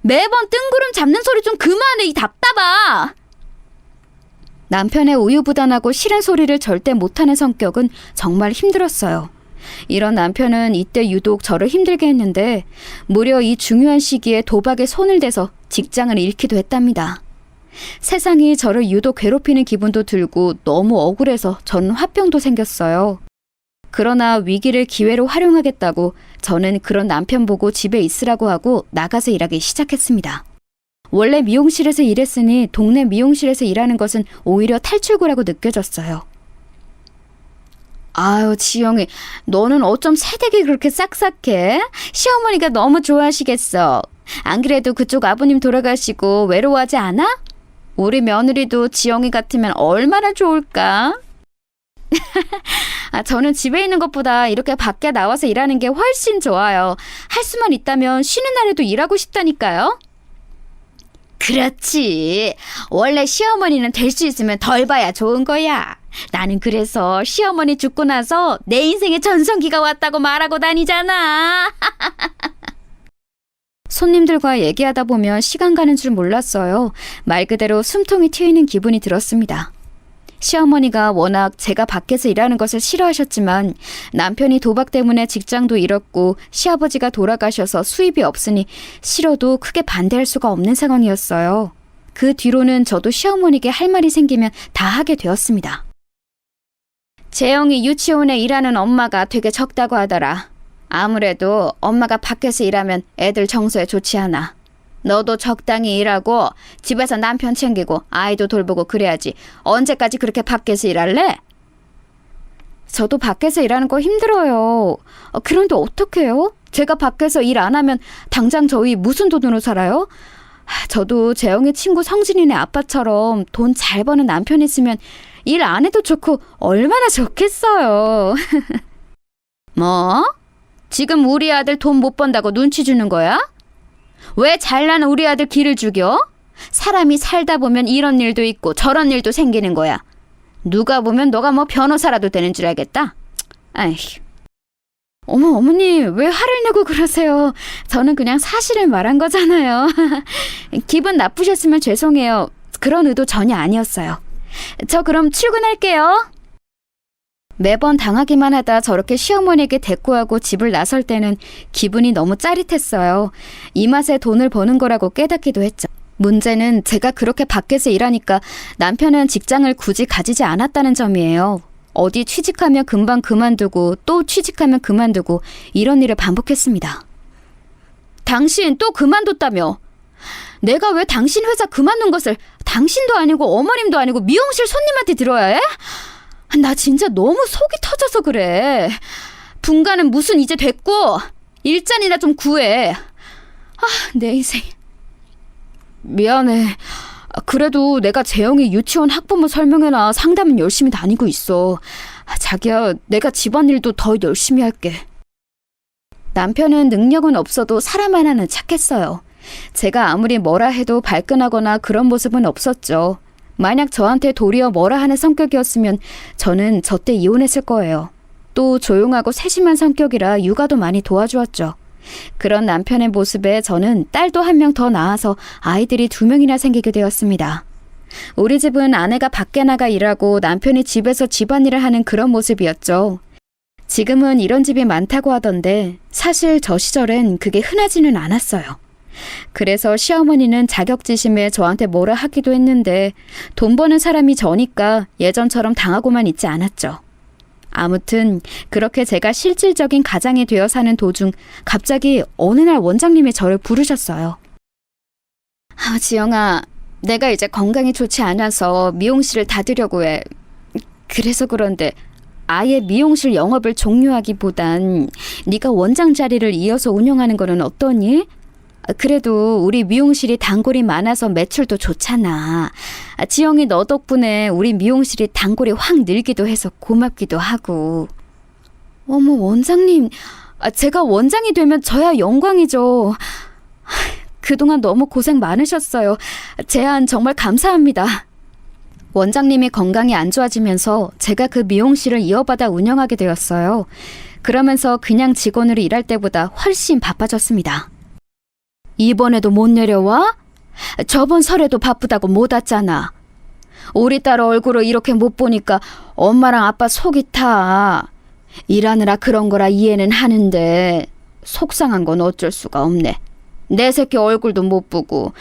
매번 뜬구름 잡는 소리 좀 그만해, 이 답답아. 남편의 우유부단하고 싫은 소리를 절대 못하는 성격은 정말 힘들었어요. 이런 남편은 이때 유독 저를 힘들게 했는데 무려 이 중요한 시기에 도박에 손을 대서 직장을 잃기도 했답니다. 세상이 저를 유독 괴롭히는 기분도 들고 너무 억울해서 저는 화병도 생겼어요. 그러나 위기를 기회로 활용하겠다고 저는 그런 남편 보고 집에 있으라고 하고 나가서 일하기 시작했습니다. 원래 미용실에서 일했으니 동네 미용실에서 일하는 것은 오히려 탈출구라고 느껴졌어요. 아유, 지영이, 너는 어쩜 새댁이 그렇게 싹싹해? 시어머니가 너무 좋아하시겠어. 안 그래도 그쪽 아버님 돌아가시고 외로워하지 않아? 우리 며느리도 지영이 같으면 얼마나 좋을까? 저는 집에 있는 것보다 이렇게 밖에 나와서 일하는 게 훨씬 좋아요. 할 수만 있다면 쉬는 날에도 일하고 싶다니까요. 그렇지. 원래 시어머니는 될 수 있으면 덜 봐야 좋은 거야. 나는 그래서 시어머니 죽고 나서 내 인생에 전성기가 왔다고 말하고 다니잖아. 손님들과 얘기하다 보면 시간 가는 줄 몰랐어요. 말 그대로 숨통이 트이는 기분이 들었습니다. 시어머니가 워낙 제가 밖에서 일하는 것을 싫어하셨지만 남편이 도박 때문에 직장도 잃었고 시아버지가 돌아가셔서 수입이 없으니 싫어도 크게 반대할 수가 없는 상황이었어요. 그 뒤로는 저도 시어머니께 할 말이 생기면 다 하게 되었습니다. 재영이 유치원에 일하는 엄마가 되게 적다고 하더라. 아무래도 엄마가 밖에서 일하면 애들 정서에 좋지 않아. 너도 적당히 일하고 집에서 남편 챙기고 아이도 돌보고 그래야지. 언제까지 그렇게 밖에서 일할래? 저도 밖에서 일하는 거 힘들어요. 그런데 어떡해요? 제가 밖에서 일 안 하면 당장 저희 무슨 돈으로 살아요? 저도 재영이 친구 성진이네 아빠처럼 돈 잘 버는 남편 있으면 일 안 해도 좋고 얼마나 좋겠어요. 뭐? 지금 우리 아들 돈 못 번다고 눈치 주는 거야? 왜 잘나는 우리 아들 기를 죽여? 사람이 살다 보면 이런 일도 있고 저런 일도 생기는 거야. 누가 보면 너가 뭐 변호사라도 되는 줄 알겠다. 아휴. 어머, 어머니, 왜 화를 내고 그러세요? 저는 그냥 사실을 말한 거잖아요. 기분 나쁘셨으면 죄송해요. 그런 의도 전혀 아니었어요. 저 그럼 출근할게요. 매번 당하기만 하다 저렇게 시어머니에게 대꾸하고 집을 나설 때는 기분이 너무 짜릿했어요. 이 맛에 돈을 버는 거라고 깨닫기도 했죠. 문제는 제가 그렇게 밖에서 일하니까 남편은 직장을 굳이 가지지 않았다는 점이에요. 어디 취직하면 금방 그만두고 또 취직하면 그만두고 이런 일을 반복했습니다. 당신 또 그만뒀다며? 내가 왜 당신 회사 그만둔 것을 당신도 아니고 어머님도 아니고 미용실 손님한테 들어야 해? 나 진짜 너무 속이 터져서 그래. 분가는 무슨 이제 됐고 일자리나 좀 구해. 내 인생. 미안해. 그래도 내가 재영이 유치원 학부모 설명회나 상담은 열심히 다니고 있어. 자기야, 내가 집안일도 더 열심히 할게. 남편은 능력은 없어도 사람 하나는 착했어요. 제가 아무리 뭐라 해도 발끈하거나 그런 모습은 없었죠. 만약 저한테 도리어 뭐라 하는 성격이었으면 저는 저때 이혼했을 거예요. 또 조용하고 세심한 성격이라 육아도 많이 도와주었죠. 그런 남편의 모습에 저는 딸도 한 명 더 낳아서 아이들이 2명이나 생기게 되었습니다. 우리 집은 아내가 밖에 나가 일하고 남편이 집에서 집안일을 하는 그런 모습이었죠. 지금은 이런 집이 많다고 하던데 사실 저 시절엔 그게 흔하지는 않았어요. 그래서 시어머니는 자격지심에 저한테 뭐라 하기도 했는데 돈 버는 사람이 저니까 예전처럼 당하고만 있지 않았죠. 아무튼 그렇게 제가 실질적인 가장이 되어 사는 도중 갑자기 어느 날 원장님이 저를 부르셨어요. 지영아, 내가 이제 건강이 좋지 않아서 미용실을 닫으려고 해. 그래서 그런데 아예 미용실 영업을 종료하기보단 네가 원장 자리를 이어서 운영하는 거는 어떠니? 그래도 우리 미용실이 단골이 많아서 매출도 좋잖아. 지영이 너 덕분에 우리 미용실이 단골이 확 늘기도 해서 고맙기도 하고. 어머, 원장님. 제가 원장이 되면 저야 영광이죠. 그동안 너무 고생 많으셨어요. 제안 정말 감사합니다. 원장님이 건강이 안 좋아지면서 제가 그 미용실을 이어받아 운영하게 되었어요. 그러면서 그냥 직원으로 일할 때보다 훨씬 바빠졌습니다. 이번에도 못 내려와? 저번 설에도 바쁘다고 못 왔잖아. 우리 딸 얼굴을 이렇게 못 보니까 엄마랑 아빠 속이 타. 일하느라 그런 거라 이해는 하는데 속상한 건 어쩔 수가 없네. 내 새끼 얼굴도 못 보고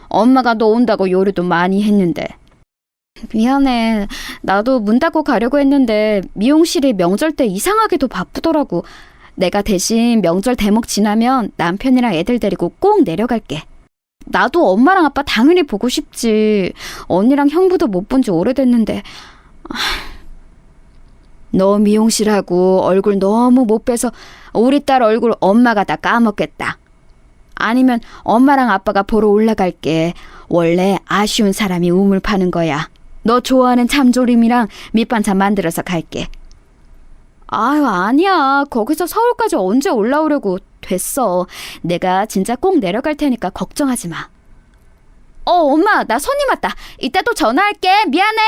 엄마가 너 온다고 요리도 많이 했는데. 미안해. 나도 문 닫고 가려고 했는데 미용실이 명절 때 이상하게도 바쁘더라고. 내가 대신 명절 대목 지나면 남편이랑 애들 데리고 꼭 내려갈게. 나도 엄마랑 아빠 당연히 보고 싶지. 언니랑 형부도 못 본 지 오래됐는데. 너 미용실하고 얼굴 너무 못 빼서 우리 딸 얼굴 엄마가 다 까먹겠다. 아니면 엄마랑 아빠가 보러 올라갈게. 원래 아쉬운 사람이 우물 파는 거야. 너 좋아하는 참조림이랑 밑반찬 만들어서 갈게. 아니야. 거기서 서울까지 언제 올라오려고. 됐어. 내가 진짜 꼭 내려갈 테니까 걱정하지 마. 엄마, 나 손님 왔다. 이따 또 전화할게. 미안해.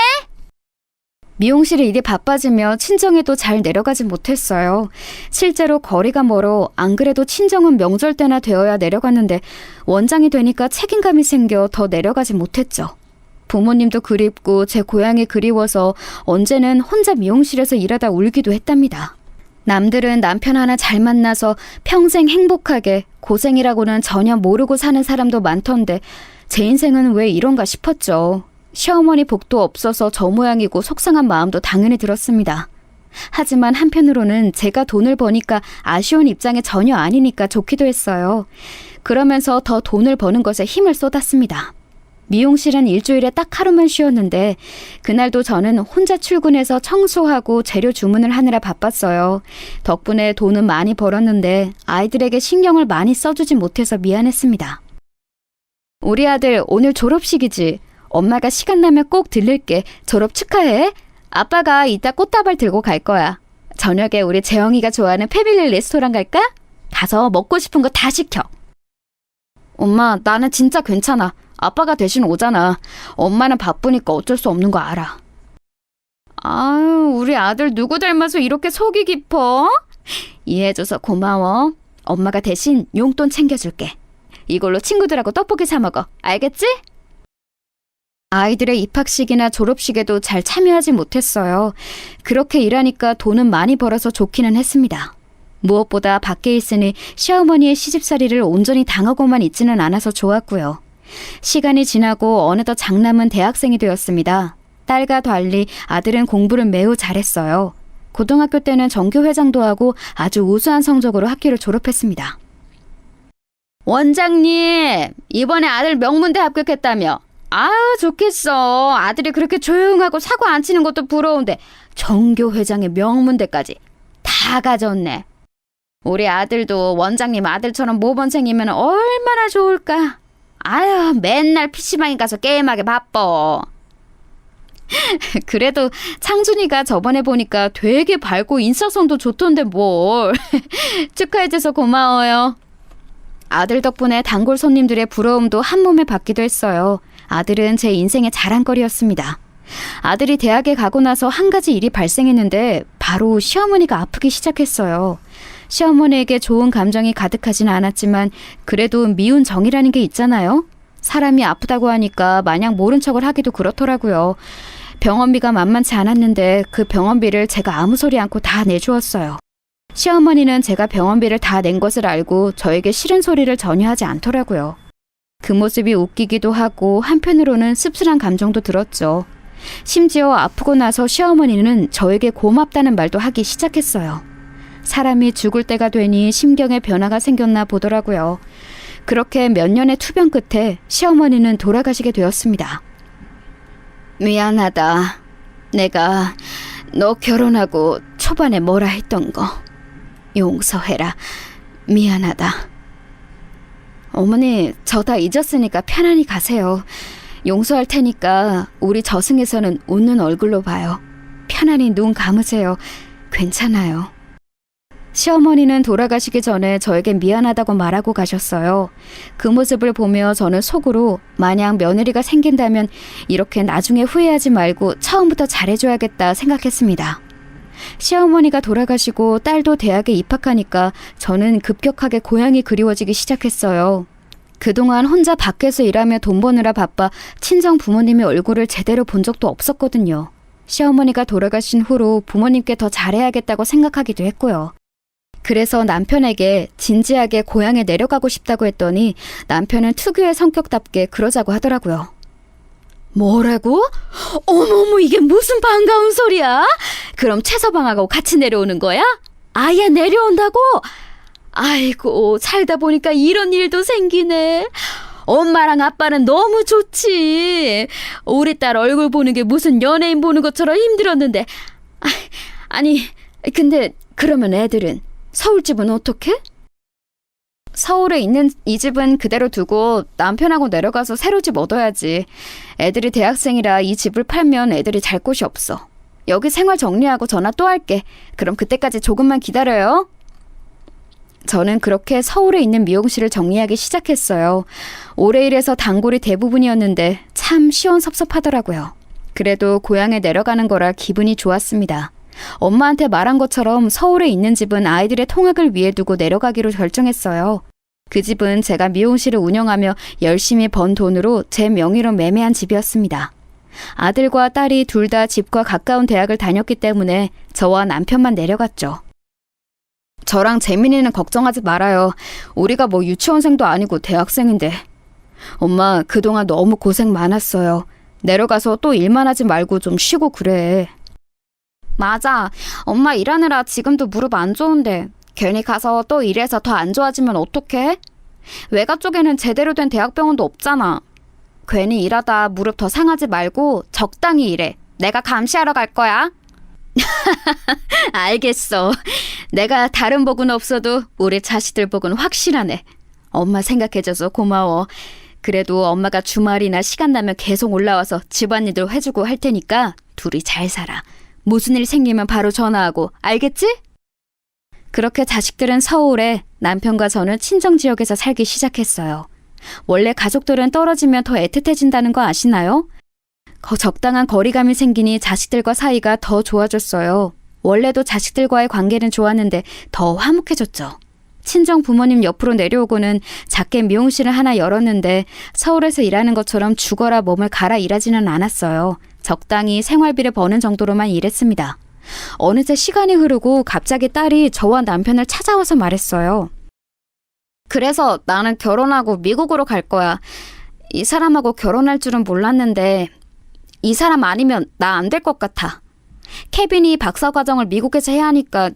미용실이 일이 바빠지며 친정에도 잘 내려가지 못했어요. 실제로 거리가 멀어 안 그래도 친정은 명절 때나 되어야 내려갔는데 원장이 되니까 책임감이 생겨 더 내려가지 못했죠. 부모님도 그립고 제 고향이 그리워서 언제는 혼자 미용실에서 일하다 울기도 했답니다. 남들은 남편 하나 잘 만나서 평생 행복하게 고생이라고는 전혀 모르고 사는 사람도 많던데 제 인생은 왜 이런가 싶었죠. 시어머니 복도 없어서 저 모양이고 속상한 마음도 당연히 들었습니다. 하지만 한편으로는 제가 돈을 버니까 아쉬운 입장이 전혀 아니니까 좋기도 했어요. 그러면서 더 돈을 버는 것에 힘을 쏟았습니다. 미용실은 일주일에 딱 하루만 쉬었는데 그날도 저는 혼자 출근해서 청소하고 재료 주문을 하느라 바빴어요. 덕분에 돈은 많이 벌었는데 아이들에게 신경을 많이 써주지 못해서 미안했습니다. 우리 아들 오늘 졸업식이지? 엄마가 시간 나면 꼭 들를게. 졸업 축하해. 아빠가 이따 꽃다발 들고 갈 거야. 저녁에 우리 재영이가 좋아하는 패밀리 레스토랑 갈까? 가서 먹고 싶은 거 다 시켜. 엄마, 나는 진짜 괜찮아. 아빠가 대신 오잖아. 엄마는 바쁘니까 어쩔 수 없는 거 알아. 아유, 우리 아들 누구 닮아서 이렇게 속이 깊어? 이해해줘서 고마워. 엄마가 대신 용돈 챙겨줄게. 이걸로 친구들하고 떡볶이 사 먹어. 알겠지? 아이들의 입학식이나 졸업식에도 잘 참여하지 못했어요. 그렇게 일하니까 돈은 많이 벌어서 좋기는 했습니다. 무엇보다 밖에 있으니 시어머니의 시집살이를 온전히 당하고만 있지는 않아서 좋았고요. 시간이 지나고 어느덧 장남은 대학생이 되었습니다. 딸과 달리 아들은 공부를 매우 잘했어요. 고등학교 때는 전교회장도 하고 아주 우수한 성적으로 학교를 졸업했습니다. 원장님, 이번에 아들 명문대 합격했다며. 아유, 좋겠어. 아들이 그렇게 조용하고 사고 안 치는 것도 부러운데 전교회장의 명문대까지 다 가졌네. 우리 아들도 원장님 아들처럼 모범생이면 얼마나 좋을까. 아유, 맨날 PC방에 가서 게임하게 바빠. 그래도 창준이가 저번에 보니까 되게 밝고 인사성도 좋던데 뭘. 축하해줘서 고마워요. 아들 덕분에 단골 손님들의 부러움도 한 몸에 받기도 했어요. 아들은 제 인생의 자랑거리였습니다. 아들이 대학에 가고 나서 한 가지 일이 발생했는데 바로 시어머니가 아프기 시작했어요. 시어머니에게 좋은 감정이 가득하진 않았지만 그래도 미운 정이라는 게 있잖아요. 사람이 아프다고 하니까 마냥 모른 척을 하기도 그렇더라고요. 병원비가 만만치 않았는데 그 병원비를 제가 아무 소리 않고 다 내주었어요. 시어머니는 제가 병원비를 다 낸 것을 알고 저에게 싫은 소리를 전혀 하지 않더라고요. 그 모습이 웃기기도 하고 한편으로는 씁쓸한 감정도 들었죠. 심지어 아프고 나서 시어머니는 저에게 고맙다는 말도 하기 시작했어요. 사람이 죽을 때가 되니 심경에 변화가 생겼나 보더라고요. 그렇게 몇 년의 투병 끝에 시어머니는 돌아가시게 되었습니다. 미안하다. 내가 너 결혼하고 초반에 뭐라 했던 거 용서해라. 미안하다. 어머니, 저 다 잊었으니까 편안히 가세요. 용서할 테니까 우리 저승에서는 웃는 얼굴로 봐요. 편안히 눈 감으세요. 괜찮아요. 시어머니는 돌아가시기 전에 저에게 미안하다고 말하고 가셨어요. 그 모습을 보며 저는 속으로 만약 며느리가 생긴다면 이렇게 나중에 후회하지 말고 처음부터 잘해줘야겠다 생각했습니다. 시어머니가 돌아가시고 딸도 대학에 입학하니까 저는 급격하게 고향이 그리워지기 시작했어요. 그동안 혼자 밖에서 일하며 돈 버느라 바빠 친정 부모님의 얼굴을 제대로 본 적도 없었거든요. 시어머니가 돌아가신 후로 부모님께 더 잘해야겠다고 생각하기도 했고요. 그래서 남편에게 진지하게 고향에 내려가고 싶다고 했더니 남편은 특유의 성격답게 그러자고 하더라고요. 뭐라고? 어머머, 이게 무슨 반가운 소리야? 그럼 최서방하고 같이 내려오는 거야? 아예 내려온다고? 아이고, 살다 보니까 이런 일도 생기네. 엄마랑 아빠는 너무 좋지. 우리 딸 얼굴 보는 게 무슨 연예인 보는 것처럼 힘들었는데. 아니, 근데 그러면 애들은? 서울집은 어떡해? 서울에 있는 이 집은 그대로 두고 남편하고 내려가서 새로 집 얻어야지. 애들이 대학생이라 이 집을 팔면 애들이 잘 곳이 없어. 여기 생활 정리하고 전화 또 할게. 그럼 그때까지 조금만 기다려요. 저는 그렇게 서울에 있는 미용실을 정리하기 시작했어요. 오래 일해서 단골이 대부분이었는데 참 시원섭섭하더라고요. 그래도 고향에 내려가는 거라 기분이 좋았습니다. 엄마한테 말한 것처럼 서울에 있는 집은 아이들의 통학을 위해 두고 내려가기로 결정했어요. 그 집은 제가 미용실을 운영하며 열심히 번 돈으로 제 명의로 매매한 집이었습니다. 아들과 딸이 둘 다 집과 가까운 대학을 다녔기 때문에 저와 남편만 내려갔죠. 저랑 재민이는 걱정하지 말아요. 우리가 뭐 유치원생도 아니고 대학생인데. 엄마, 그동안 너무 고생 많았어요. 내려가서 또 일만 하지 말고 좀 쉬고 그래. 맞아. 엄마 일하느라 지금도 무릎 안 좋은데 괜히 가서 또 일해서 더 안 좋아지면 어떡해? 외가 쪽에는 제대로 된 대학병원도 없잖아. 괜히 일하다 무릎 더 상하지 말고 적당히 일해. 내가 감시하러 갈 거야. 알겠어. 내가 다른 복은 없어도 우리 자식들 복은 확실하네. 엄마 생각해줘서 고마워. 그래도 엄마가 주말이나 시간 나면 계속 올라와서 집안일도 해주고 할 테니까 둘이 잘 살아. 무슨 일 생기면 바로 전화하고, 알겠지? 그렇게 자식들은 서울에, 남편과 저는 친정지역에서 살기 시작했어요. 원래 가족들은 떨어지면 더 애틋해진다는 거 아시나요? 적당한 거리감이 생기니 자식들과 사이가 더 좋아졌어요. 원래도 자식들과의 관계는 좋았는데 더 화목해졌죠. 친정 부모님 옆으로 내려오고는 작게 미용실을 하나 열었는데 서울에서 일하는 것처럼 죽어라 몸을 갈아 일하지는 않았어요. 적당히 생활비를 버는 정도로만 일했습니다. 어느새 시간이 흐르고 갑자기 딸이 저와 남편을 찾아와서 말했어요. 그래서 나는 결혼하고 미국으로 갈 거야. 이 사람하고 결혼할 줄은 몰랐는데 이 사람 아니면 나 안 될 것 같아. 케빈이 박사과정을 미국에서 해야 하니까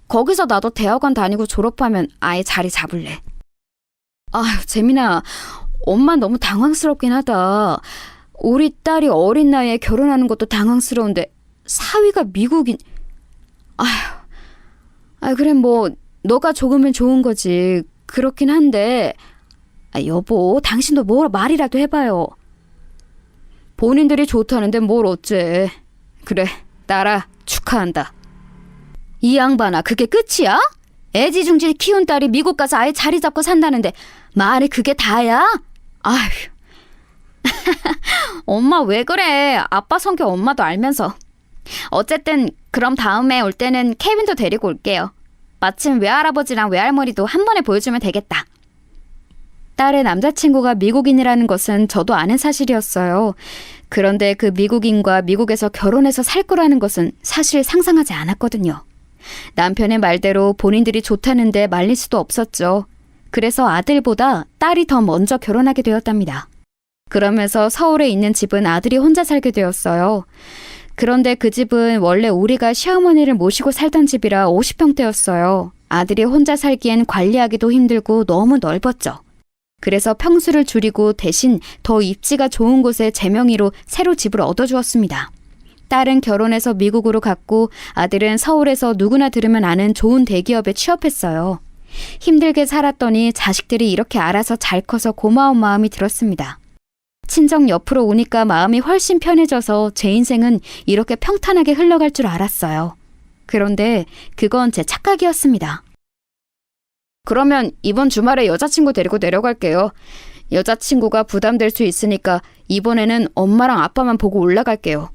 거기서 나도 대학원 다니고 졸업하면 아예 자리 잡을래. 아휴, 재민아, 엄마 너무 당황스럽긴 하다. 우리 딸이 어린 나이에 결혼하는 것도 당황스러운데 사위가 미국인... 그래 뭐 너가 좋으면 좋은 거지. 그렇긴 한데 여보, 당신도 뭐 말이라도 해봐요. 본인들이 좋다는데 뭘 어째. 그래, 딸아, 축하한다. 이 양반아, 그게 끝이야? 애지중지 키운 딸이 미국 가서 아예 자리 잡고 산다는데 말이 그게 다야? 아휴. 엄마 왜 그래? 아빠 성격 엄마도 알면서. 어쨌든 그럼 다음에 올 때는 케빈도 데리고 올게요. 마침 외할아버지랑 외할머니도 한 번에 보여주면 되겠다. 딸의 남자친구가 미국인이라는 것은 저도 아는 사실이었어요. 그런데 그 미국인과 미국에서 결혼해서 살 거라는 것은 사실 상상하지 않았거든요. 남편의 말대로 본인들이 좋다는데 말릴 수도 없었죠. 그래서 아들보다 딸이 더 먼저 결혼하게 되었답니다. 그러면서 서울에 있는 집은 아들이 혼자 살게 되었어요. 그런데 그 집은 원래 우리가 시어머니를 모시고 살던 집이라 50평대였어요. 아들이 혼자 살기엔 관리하기도 힘들고 너무 넓었죠. 그래서 평수를 줄이고 대신 더 입지가 좋은 곳에 제 명의로 새로 집을 얻어주었습니다. 딸은 결혼해서 미국으로 갔고 아들은 서울에서 누구나 들으면 아는 좋은 대기업에 취업했어요. 힘들게 살았더니 자식들이 이렇게 알아서 잘 커서 고마운 마음이 들었습니다. 친정 옆으로 오니까 마음이 훨씬 편해져서 제 인생은 이렇게 평탄하게 흘러갈 줄 알았어요. 그런데 그건 제 착각이었습니다. 그러면 이번 주말에 여자친구 데리고 내려갈게요. 여자친구가 부담될 수 있으니까 이번에는 엄마랑 아빠만 보고 올라갈게요.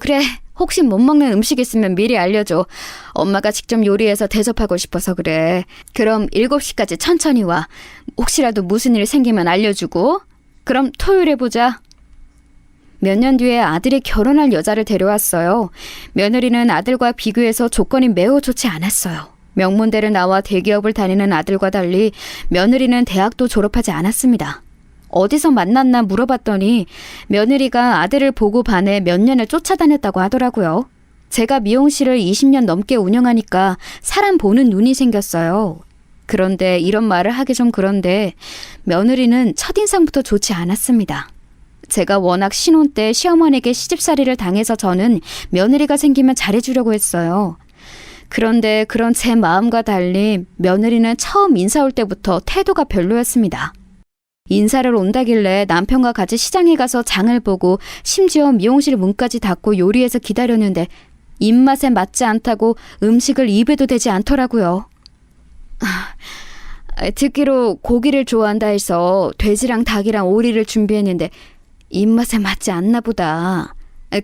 그래. 혹시 못 먹는 음식 있으면 미리 알려줘. 엄마가 직접 요리해서 대접하고 싶어서 그래. 그럼 7시까지 천천히 와. 혹시라도 무슨 일 생기면 알려주고. 그럼 토요일에 보자. 몇 년 뒤에 아들이 결혼할 여자를 데려왔어요. 며느리는 아들과 비교해서 조건이 매우 좋지 않았어요. 명문대를 나와 대기업을 다니는 아들과 달리 며느리는 대학도 졸업하지 않았습니다. 어디서 만났나 물어봤더니 며느리가 아들을 보고 반해 몇 년을 쫓아다녔다고 하더라고요. 제가 미용실을 20년 넘게 운영하니까 사람 보는 눈이 생겼어요. 그런데 이런 말을 하기 좀 그런데 며느리는 첫인상부터 좋지 않았습니다. 제가 워낙 신혼 때 시어머니에게 시집살이를 당해서 저는 며느리가 생기면 잘해주려고 했어요. 그런데 그런 제 마음과 달리 며느리는 처음 인사 올 때부터 태도가 별로였습니다. 인사를 온다길래 남편과 같이 시장에 가서 장을 보고 심지어 미용실 문까지 닫고 요리해서 기다렸는데 입맛에 맞지 않다고 음식을 입에도 대지 않더라고요. 듣기로 고기를 좋아한다 해서 돼지랑 닭이랑 오리를 준비했는데 입맛에 맞지 않나 보다.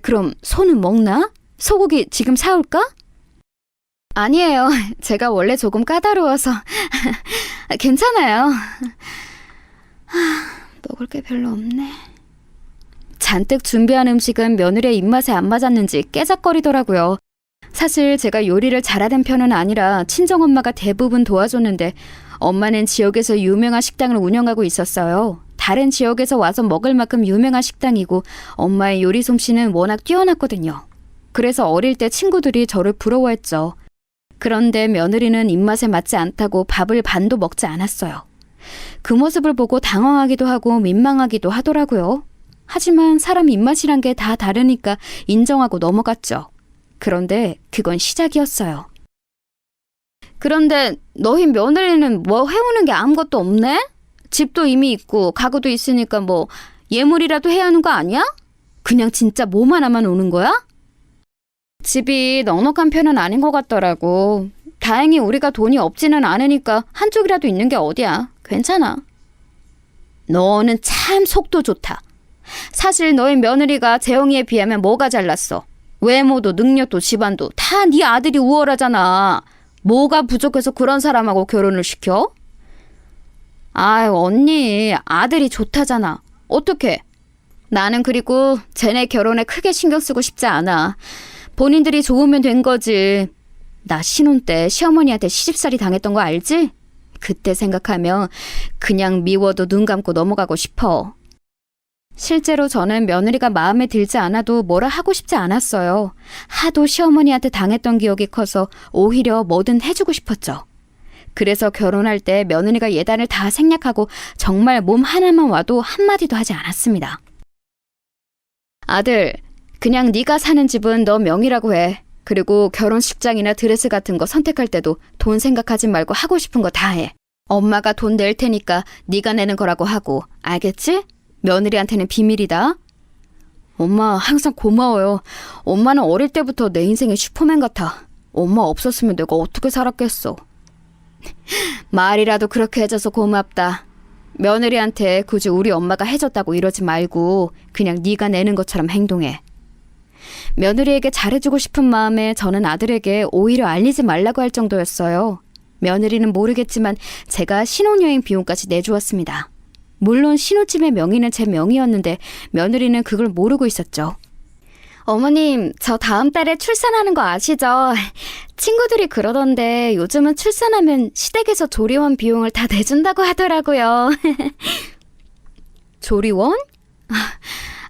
그럼 소는 먹나? 소고기 지금 사올까? 아니에요. 제가 원래 조금 까다로워서 괜찮아요. 먹을 게 별로 없네. 잔뜩 준비한 음식은 며느리의 입맛에 안 맞았는지 깨작거리더라고요. 사실 제가 요리를 잘하는 편은 아니라 친정엄마가 대부분 도와줬는데 엄마는 지역에서 유명한 식당을 운영하고 있었어요. 다른 지역에서 와서 먹을 만큼 유명한 식당이고 엄마의 요리 솜씨는 워낙 뛰어났거든요. 그래서 어릴 때 친구들이 저를 부러워했죠. 그런데 며느리는 입맛에 맞지 않다고 밥을 반도 먹지 않았어요. 그 모습을 보고 당황하기도 하고 민망하기도 하더라고요. 하지만 사람 입맛이란 게 다 다르니까 인정하고 넘어갔죠. 그런데 그건 시작이었어요. 그런데 너희 며느리는 뭐 해오는 게 아무것도 없네? 집도 이미 있고 가구도 있으니까 뭐 예물이라도 해야 하는 거 아니야? 그냥 진짜 몸 하나만 오는 거야? 집이 넉넉한 편은 아닌 것 같더라고. 다행히 우리가 돈이 없지는 않으니까 한쪽이라도 있는 게 어디야. 괜찮아. 너는 참 속도 좋다. 사실 너의 며느리가 재영이에 비하면 뭐가 잘났어. 외모도 능력도 집안도 다 네 아들이 우월하잖아. 뭐가 부족해서 그런 사람하고 결혼을 시켜? 아유 언니 아들이 좋다잖아. 어떡해. 나는 그리고 쟤네 결혼에 크게 신경 쓰고 싶지 않아. 본인들이 좋으면 된 거지. 나 신혼 때 시어머니한테 시집살이 당했던 거 알지? 그때 생각하면 그냥 미워도 눈 감고 넘어가고 싶어. 실제로 저는 며느리가 마음에 들지 않아도 뭐라 하고 싶지 않았어요. 하도 시어머니한테 당했던 기억이 커서 오히려 뭐든 해주고 싶었죠. 그래서 결혼할 때 며느리가 예단을 다 생략하고 정말 몸 하나만 와도 한마디도 하지 않았습니다. 아들, 그냥 네가 사는 집은 너 명의라고 해. 그리고 결혼식장이나 드레스 같은 거 선택할 때도 돈 생각하지 말고 하고 싶은 거 다 해. 엄마가 돈 낼 테니까 네가 내는 거라고 하고. 알겠지? 며느리한테는 비밀이다. 엄마 항상 고마워요. 엄마는 어릴 때부터 내 인생의 슈퍼맨 같아. 엄마 없었으면 내가 어떻게 살았겠어. 말이라도 그렇게 해줘서 고맙다. 며느리한테 굳이 우리 엄마가 해줬다고 이러지 말고 그냥 네가 내는 것처럼 행동해. 며느리에게 잘해주고 싶은 마음에 저는 아들에게 오히려 알리지 말라고 할 정도였어요. 며느리는 모르겠지만 제가 신혼여행 비용까지 내주었습니다. 물론 신혼집의 명의는 제 명의였는데 며느리는 그걸 모르고 있었죠. 어머님, 저 다음 달에 출산하는 거 아시죠? 친구들이 그러던데 요즘은 출산하면 시댁에서 조리원 비용을 다 내준다고 하더라고요. 조리원?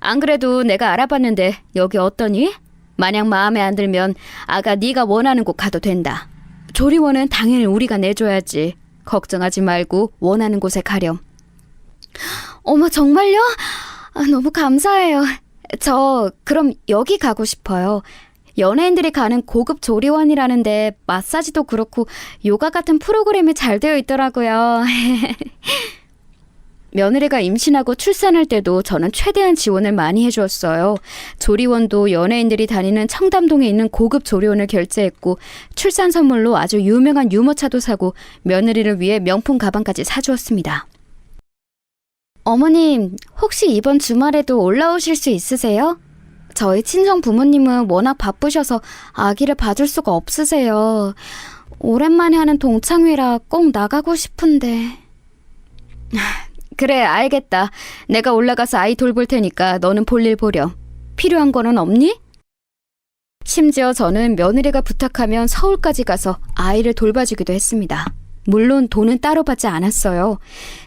안 그래도 내가 알아봤는데 여기 어떠니? 만약 마음에 안 들면 아가 네가 원하는 곳 가도 된다. 조리원은 당연히 우리가 내줘야지. 걱정하지 말고 원하는 곳에 가렴. 어머 정말요? 너무 감사해요. 저 그럼 여기 가고 싶어요. 연예인들이 가는 고급 조리원이라는데 마사지도 그렇고 요가 같은 프로그램이 잘 되어 있더라고요. 며느리가 임신하고 출산할 때도 저는 최대한 지원을 많이 해주었어요. 조리원도 연예인들이 다니는 청담동에 있는 고급 조리원을 결제했고 출산 선물로 아주 유명한 유모차도 사고 며느리를 위해 명품 가방까지 사주었습니다. 어머님, 혹시 이번 주말에도 올라오실 수 있으세요? 저희 친정 부모님은 워낙 바쁘셔서 아기를 봐줄 수가 없으세요. 오랜만에 하는 동창회라 꼭 나가고 싶은데. 그래, 알겠다. 내가 올라가서 아이 돌볼 테니까 너는 볼일 보렴. 필요한 거는 없니? 심지어 저는 며느리가 부탁하면 서울까지 가서 아이를 돌봐주기도 했습니다. 물론 돈은 따로 받지 않았어요.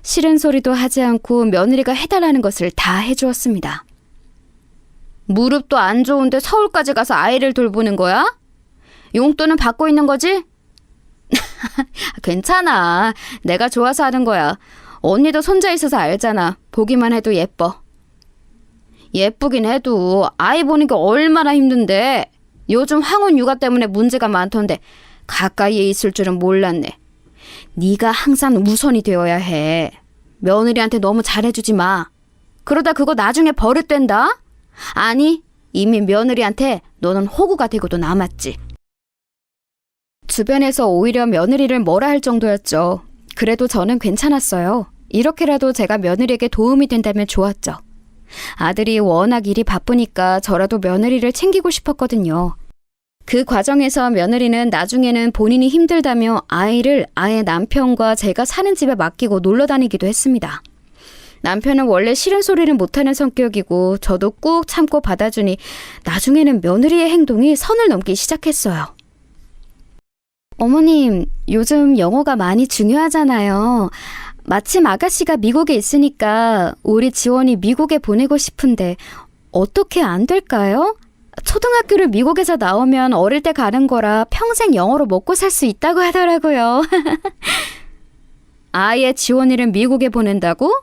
싫은 소리도 하지 않고 며느리가 해달라는 것을 다 해주었습니다. 무릎도 안 좋은데 서울까지 가서 아이를 돌보는 거야? 용돈은 받고 있는 거지? 괜찮아. 내가 좋아서 하는 거야. 언니도 손자 있어서 알잖아. 보기만 해도 예뻐. 예쁘긴 해도 아이 보는 게 얼마나 힘든데. 요즘 황혼 육아 때문에 문제가 많던데 가까이에 있을 줄은 몰랐네. 네가 항상 우선이 되어야 해. 며느리한테 너무 잘해주지 마. 그러다 그거 나중에 버릇된다. 아니, 이미 며느리한테 너는 호구가 되고도 남았지. 주변에서 오히려 며느리를 뭐라 할 정도였죠. 그래도 저는 괜찮았어요. 이렇게라도 제가 며느리에게 도움이 된다면 좋았죠. 아들이 워낙 일이 바쁘니까 저라도 며느리를 챙기고 싶었거든요. 그 과정에서 며느리는 나중에는 본인이 힘들다며 아이를 아예 남편과 제가 사는 집에 맡기고 놀러 다니기도 했습니다. 남편은 원래 싫은 소리를 못하는 성격이고 저도 꾹 참고 받아주니 나중에는 며느리의 행동이 선을 넘기 시작했어요. 어머님, 요즘 영어가 많이 중요하잖아요. 마침 아가씨가 미국에 있으니까 우리 지원이 미국에 보내고 싶은데 어떻게 안 될까요? 초등학교를 미국에서 나오면 어릴 때 가는 거라 평생 영어로 먹고 살 수 있다고 하더라고요. 아예 지원이를 미국에 보낸다고?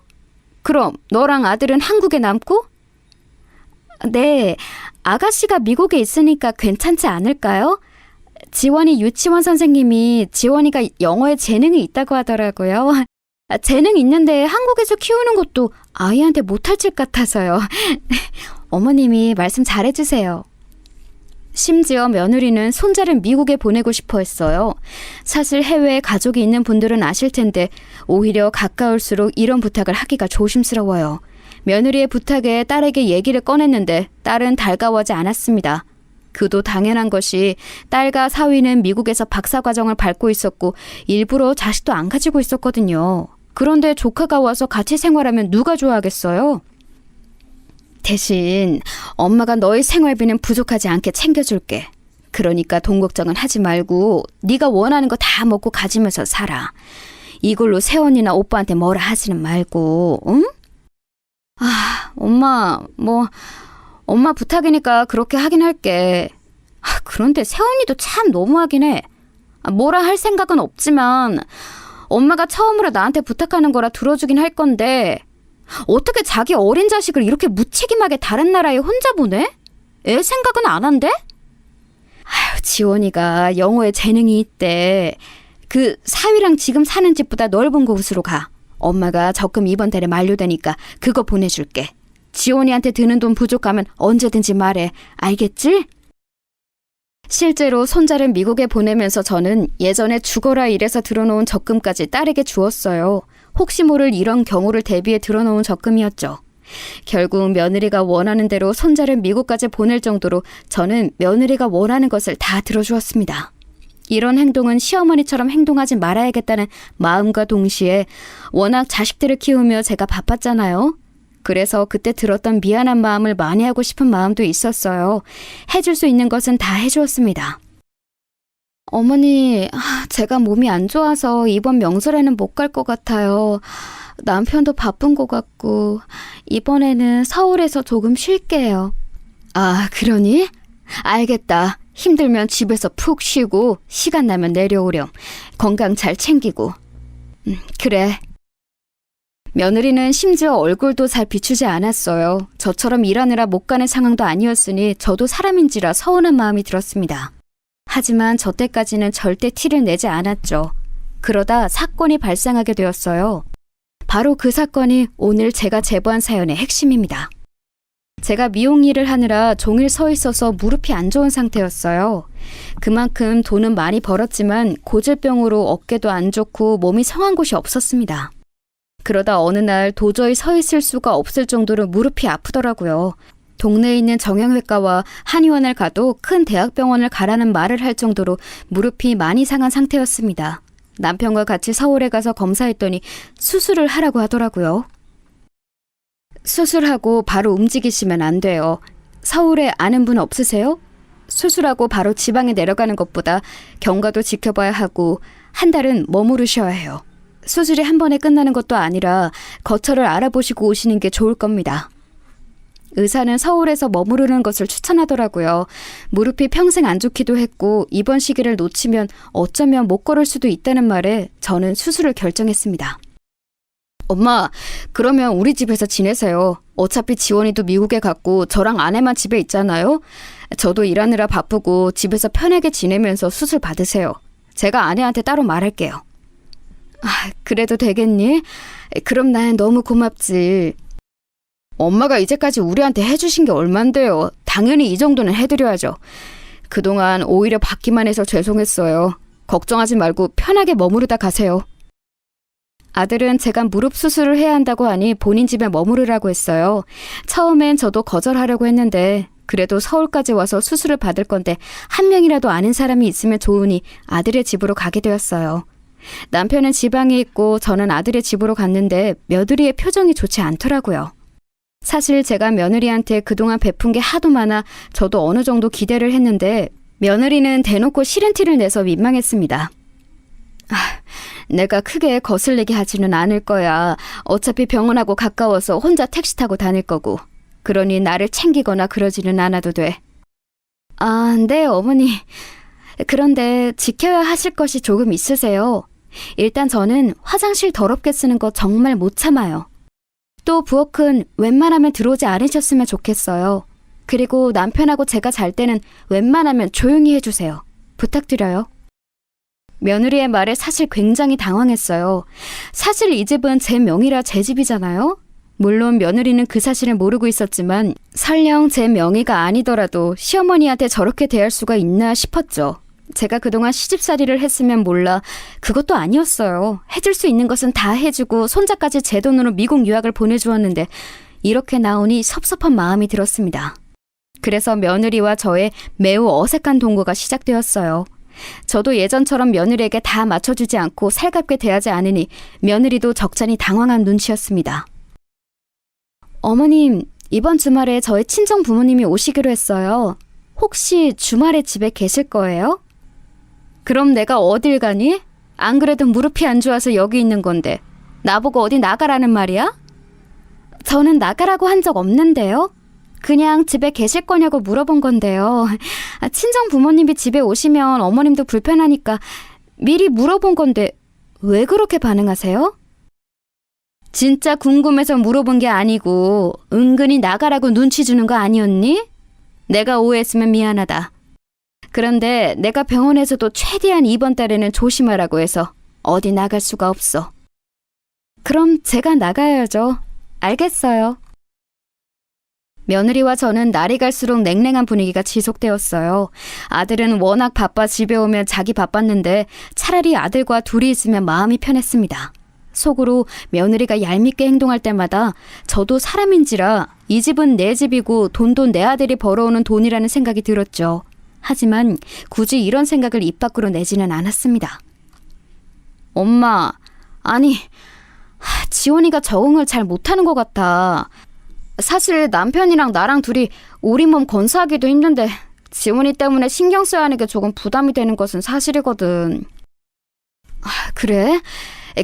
그럼 너랑 아들은 한국에 남고? 네, 아가씨가 미국에 있으니까 괜찮지 않을까요? 지원이 유치원 선생님이 지원이가 영어에 재능이 있다고 하더라고요. 재능 있는데 한국에서 키우는 것도 아이한테 못할 짓 같아서요. 어머님이 말씀 잘해주세요. 심지어 며느리는 손자를 미국에 보내고 싶어 했어요. 사실 해외에 가족이 있는 분들은 아실 텐데 오히려 가까울수록 이런 부탁을 하기가 조심스러워요. 며느리의 부탁에 딸에게 얘기를 꺼냈는데 딸은 달가워하지 않았습니다. 그도 당연한 것이 딸과 사위는 미국에서 박사과정을 밟고 있었고 일부러 자식도 안 가지고 있었거든요. 그런데 조카가 와서 같이 생활하면 누가 좋아하겠어요? 대신 엄마가 너의 생활비는 부족하지 않게 챙겨줄게. 그러니까 돈 걱정은 하지 말고 네가 원하는 거 다 먹고 가지면서 살아. 이걸로 새언니나 오빠한테 뭐라 하지는 말고, 응? 엄마, 엄마 부탁이니까 그렇게 하긴 할게. 그런데 새언니도 참 너무하긴 해. 뭐라 할 생각은 없지만 엄마가 처음으로 나한테 부탁하는 거라 들어주긴 할 건데 어떻게 자기 어린 자식을 이렇게 무책임하게 다른 나라에 혼자 보내? 애 생각은 안 한대? 지원이가 영어에 재능이 있대. 그 사위랑 지금 사는 집보다 넓은 곳으로 가. 엄마가 적금 이번 달에 만료되니까 그거 보내줄게. 지원이한테 드는 돈 부족하면 언제든지 말해. 알겠지? 실제로 손자를 미국에 보내면서 저는 예전에 죽어라 일해서 들어놓은 적금까지 딸에게 주었어요. 혹시 모를 이런 경우를 대비해 들어놓은 적금이었죠. 결국 며느리가 원하는 대로 손자를 미국까지 보낼 정도로 저는 며느리가 원하는 것을 다 들어주었습니다. 이런 행동은 시어머니처럼 행동하지 말아야겠다는 마음과 동시에 워낙 자식들을 키우며 제가 바빴잖아요. 그래서 그때 들었던 미안한 마음을 만회하고 싶은 마음도 있었어요. 해줄 수 있는 것은 다 해주었습니다. 어머니, 제가 몸이 안 좋아서 이번 명절에는 못 갈 것 같아요. 남편도 바쁜 것 같고 이번에는 서울에서 조금 쉴게요. 그러니? 알겠다. 힘들면 집에서 푹 쉬고 시간 나면 내려오렴. 건강 잘 챙기고. 그래. 며느리는 심지어 얼굴도 잘 비추지 않았어요. 저처럼 일하느라 못 가는 상황도 아니었으니 저도 사람인지라 서운한 마음이 들었습니다. 하지만 저 때까지는 절대 티를 내지 않았죠. 그러다 사건이 발생하게 되었어요. 바로 그 사건이 오늘 제가 제보한 사연의 핵심입니다. 제가 미용 일을 하느라 종일 서 있어서 무릎이 안 좋은 상태였어요. 그만큼 돈은 많이 벌었지만 고질병으로 어깨도 안 좋고 몸이 성한 곳이 없었습니다. 그러다 어느 날 도저히 서 있을 수가 없을 정도로 무릎이 아프더라고요. 동네에 있는 정형외과와 한의원을 가도 큰 대학병원을 가라는 말을 할 정도로 무릎이 많이 상한 상태였습니다. 남편과 같이 서울에 가서 검사했더니 수술을 하라고 하더라고요. 수술하고 바로 움직이시면 안 돼요. 서울에 아는 분 없으세요? 수술하고 바로 지방에 내려가는 것보다 경과도 지켜봐야 하고 한 달은 머무르셔야 해요. 수술이 한 번에 끝나는 것도 아니라 거처를 알아보시고 오시는 게 좋을 겁니다. 의사는 서울에서 머무르는 것을 추천하더라고요. 무릎이 평생 안 좋기도 했고 이번 시기를 놓치면 어쩌면 못 걸을 수도 있다는 말에 저는 수술을 결정했습니다. 엄마, 그러면 우리 집에서 지내세요. 어차피 지원이도 미국에 갔고 저랑 아내만 집에 있잖아요. 저도 일하느라 바쁘고 집에서 편하게 지내면서 수술 받으세요. 제가 아내한테 따로 말할게요. 그래도 되겠니? 그럼 난 너무 고맙지. 엄마가 이제까지 우리한테 해주신 게 얼만데요. 당연히 이 정도는 해드려야죠. 그동안 오히려 받기만 해서 죄송했어요. 걱정하지 말고 편하게 머무르다 가세요. 아들은 제가 무릎 수술을 해야 한다고 하니 본인 집에 머무르라고 했어요. 처음엔 저도 거절하려고 했는데 그래도 서울까지 와서 수술을 받을 건데 한 명이라도 아는 사람이 있으면 좋으니 아들의 집으로 가게 되었어요. 남편은 지방에 있고 저는 아들의 집으로 갔는데 며느리의 표정이 좋지 않더라고요. 사실 제가 며느리한테 그동안 베푼 게 하도 많아 저도 어느 정도 기대를 했는데 며느리는 대놓고 싫은 티를 내서 민망했습니다. 내가 크게 거슬리게 하지는 않을 거야. 어차피 병원하고 가까워서 혼자 택시 타고 다닐 거고. 그러니 나를 챙기거나 그러지는 않아도 돼. 네, 어머니. 그런데 지켜야 하실 것이 조금 있으세요. 일단 저는 화장실 더럽게 쓰는 거 정말 못 참아요. 또 부엌은 웬만하면 들어오지 않으셨으면 좋겠어요. 그리고 남편하고 제가 잘 때는 웬만하면 조용히 해주세요. 부탁드려요. 며느리의 말에 사실 굉장히 당황했어요. 사실 이 집은 제 명의라 제 집이잖아요. 물론 며느리는 그 사실을 모르고 있었지만 설령 제 명의가 아니더라도 시어머니한테 저렇게 대할 수가 있나 싶었죠. 제가 그동안 시집살이를 했으면 몰라 그것도 아니었어요. 해줄 수 있는 것은 다 해주고 손자까지 제 돈으로 미국 유학을 보내주었는데 이렇게 나오니 섭섭한 마음이 들었습니다. 그래서 며느리와 저의 매우 어색한 동거가 시작되었어요. 저도 예전처럼 며느리에게 다 맞춰주지 않고 살갑게 대하지 않으니 며느리도 적잖이 당황한 눈치였습니다. 어머님, 이번 주말에 저희 친정 부모님이 오시기로 했어요. 혹시 주말에 집에 계실 거예요? 그럼 내가 어딜 가니? 안 그래도 무릎이 안 좋아서 여기 있는 건데 나보고 어디 나가라는 말이야? 저는 나가라고 한 적 없는데요. 그냥 집에 계실 거냐고 물어본 건데요. 친정 부모님이 집에 오시면 어머님도 불편하니까 미리 물어본 건데 왜 그렇게 반응하세요? 진짜 궁금해서 물어본 게 아니고 은근히 나가라고 눈치 주는 거 아니었니? 내가 오해했으면 미안하다. 그런데 내가 병원에서도 최대한 이번 달에는 조심하라고 해서 어디 나갈 수가 없어. 그럼 제가 나가야죠. 알겠어요. 며느리와 저는 날이 갈수록 냉랭한 분위기가 지속되었어요. 아들은 워낙 바빠 집에 오면 자기 바빴는데 차라리 아들과 둘이 있으면 마음이 편했습니다. 속으로 며느리가 얄밉게 행동할 때마다 저도 사람인지라 이 집은 내 집이고 돈도 내 아들이 벌어오는 돈이라는 생각이 들었죠. 하지만 굳이 이런 생각을 입 밖으로 내지는 않았습니다. 엄마, 아니, 지원이가 적응을 잘 못하는 것 같아. 사실 남편이랑 나랑 둘이 우리 몸 건사하기도 힘든데 지원이 때문에 신경 써야 하는 게 조금 부담이 되는 것은 사실이거든. 그래?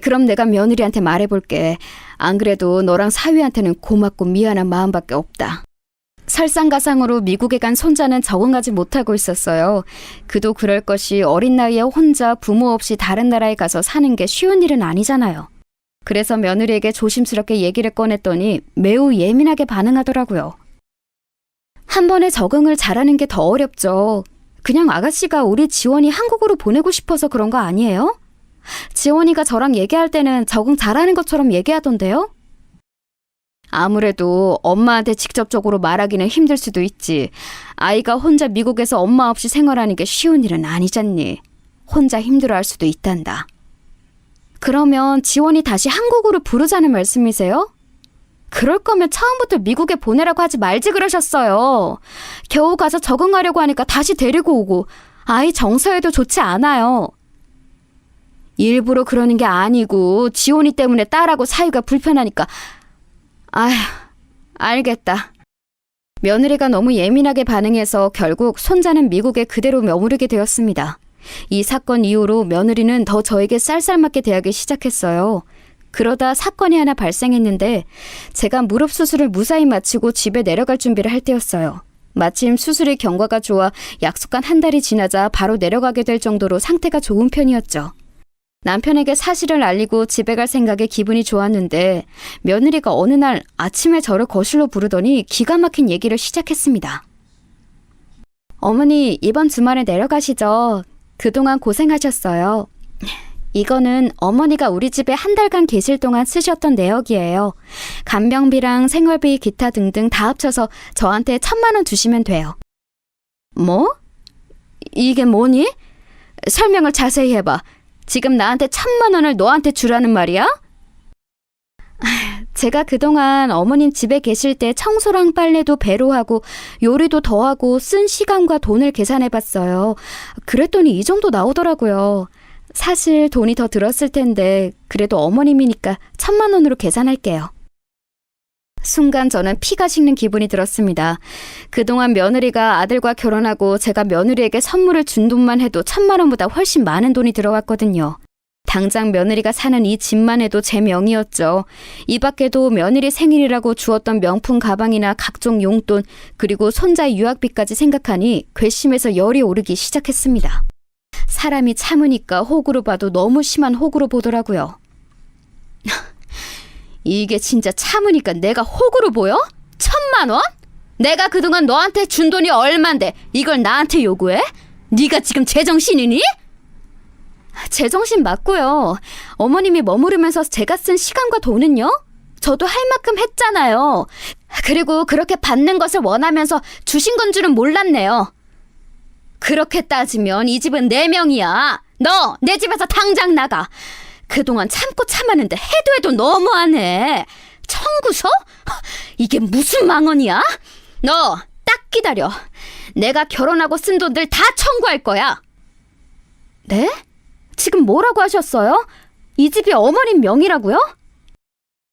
그럼 내가 며느리한테 말해볼게. 안 그래도 너랑 사위한테는 고맙고 미안한 마음밖에 없다. 설상가상으로 미국에 간 손자는 적응하지 못하고 있었어요. 그도 그럴 것이 어린 나이에 혼자 부모 없이 다른 나라에 가서 사는 게 쉬운 일은 아니잖아요. 그래서 며느리에게 조심스럽게 얘기를 꺼냈더니 매우 예민하게 반응하더라고요. 한 번에 적응을 잘하는 게 더 어렵죠. 그냥 아가씨가 우리 지원이 한국으로 보내고 싶어서 그런 거 아니에요? 지원이가 저랑 얘기할 때는 적응 잘하는 것처럼 얘기하던데요? 아무래도 엄마한테 직접적으로 말하기는 힘들 수도 있지. 아이가 혼자 미국에서 엄마 없이 생활하는 게 쉬운 일은 아니잖니. 혼자 힘들어할 수도 있단다. 그러면 지원이 다시 한국으로 부르자는 말씀이세요? 그럴 거면 처음부터 미국에 보내라고 하지 말지 그러셨어요. 겨우 가서 적응하려고 하니까 다시 데리고 오고 아이 정서에도 좋지 않아요. 일부러 그러는 게 아니고 지원이 때문에 딸하고 사이가 불편하니까. 아휴, 알겠다. 며느리가 너무 예민하게 반응해서 결국 손자는 미국에 그대로 머무르게 되었습니다. 이 사건 이후로 며느리는 더 저에게 쌀쌀맞게 대하기 시작했어요. 그러다 사건이 하나 발생했는데 제가 무릎 수술을 무사히 마치고 집에 내려갈 준비를 할 때였어요. 마침 수술의 경과가 좋아 약속한 한 달이 지나자 바로 내려가게 될 정도로 상태가 좋은 편이었죠. 남편에게 사실을 알리고 집에 갈 생각에 기분이 좋았는데 며느리가 어느 날 아침에 저를 거실로 부르더니 기가 막힌 얘기를 시작했습니다. 어머니, 이번 주말에 내려가시죠. 그동안 고생하셨어요. 이거는 어머니가 우리 집에 한 달간 계실 동안 쓰셨던 내역이에요. 간병비랑 생활비, 기타 등등 다 합쳐서 저한테 1,000만 원 주시면 돼요. 뭐? 이게 뭐니? 설명을 자세히 해봐. 지금 나한테 1,000만 원을 너한테 주라는 말이야? 제가 그동안 어머님 집에 계실 때 청소랑 빨래도 배로 하고 요리도 더 하고 쓴 시간과 돈을 계산해봤어요. 그랬더니 이 정도 나오더라고요. 사실 돈이 더 들었을 텐데 그래도 어머님이니까 1,000만 원으로 계산할게요. 순간 저는 피가 식는 기분이 들었습니다. 그동안 며느리가 아들과 결혼하고 제가 며느리에게 선물을 준 돈만 해도 1,000만 원보다 훨씬 많은 돈이 들어왔거든요. 당장 며느리가 사는 이 집만 해도 제 명이었죠. 이 밖에도 며느리 생일이라고 주었던 명품 가방이나 각종 용돈, 그리고 손자 유학비까지 생각하니 괘씸해서 열이 오르기 시작했습니다. 사람이 참으니까 호구로 봐도 너무 심한 호구로 보더라고요. 이게 진짜 참으니까 내가 호구로 보여? 1,000만 원? 내가 그동안 너한테 준 돈이 얼만데 이걸 나한테 요구해? 네가 지금 제정신이니? 제정신 맞고요. 어머님이 머무르면서 제가 쓴 시간과 돈은요? 저도 할 만큼 했잖아요. 그리고 그렇게 받는 것을 원하면서 주신 건 줄은 몰랐네요. 그렇게 따지면 이 집은 내 명이야. 너 내 집에서 당장 나가. 그동안 참고 참았는데 해도 너무하네. 청구서? 이게 무슨 망언이야? 너 딱 기다려. 내가 결혼하고 쓴 돈들 다 청구할 거야. 네? 지금 뭐라고 하셨어요? 이 집이 어머님 명의라고요?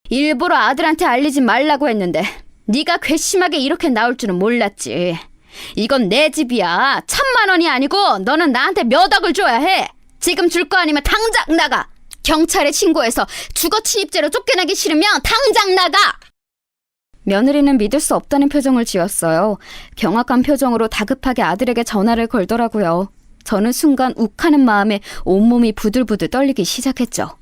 일부러 아들한테 알리지 말라고 했는데 네가 괘씸하게 이렇게 나올 줄은 몰랐지. 이건 내 집이야. 1,000만 원이 아니고 너는 나한테 몇 억을 줘야 해. 지금 줄 거 아니면 당장 나가. 경찰에 신고해서 주거 침입죄로 쫓겨나기 싫으면 당장 나가. 며느리는 믿을 수 없다는 표정을 지었어요. 경악한 표정으로 다급하게 아들에게 전화를 걸더라고요. 저는 순간 욱하는 마음에 온몸이 부들부들 떨리기 시작했죠.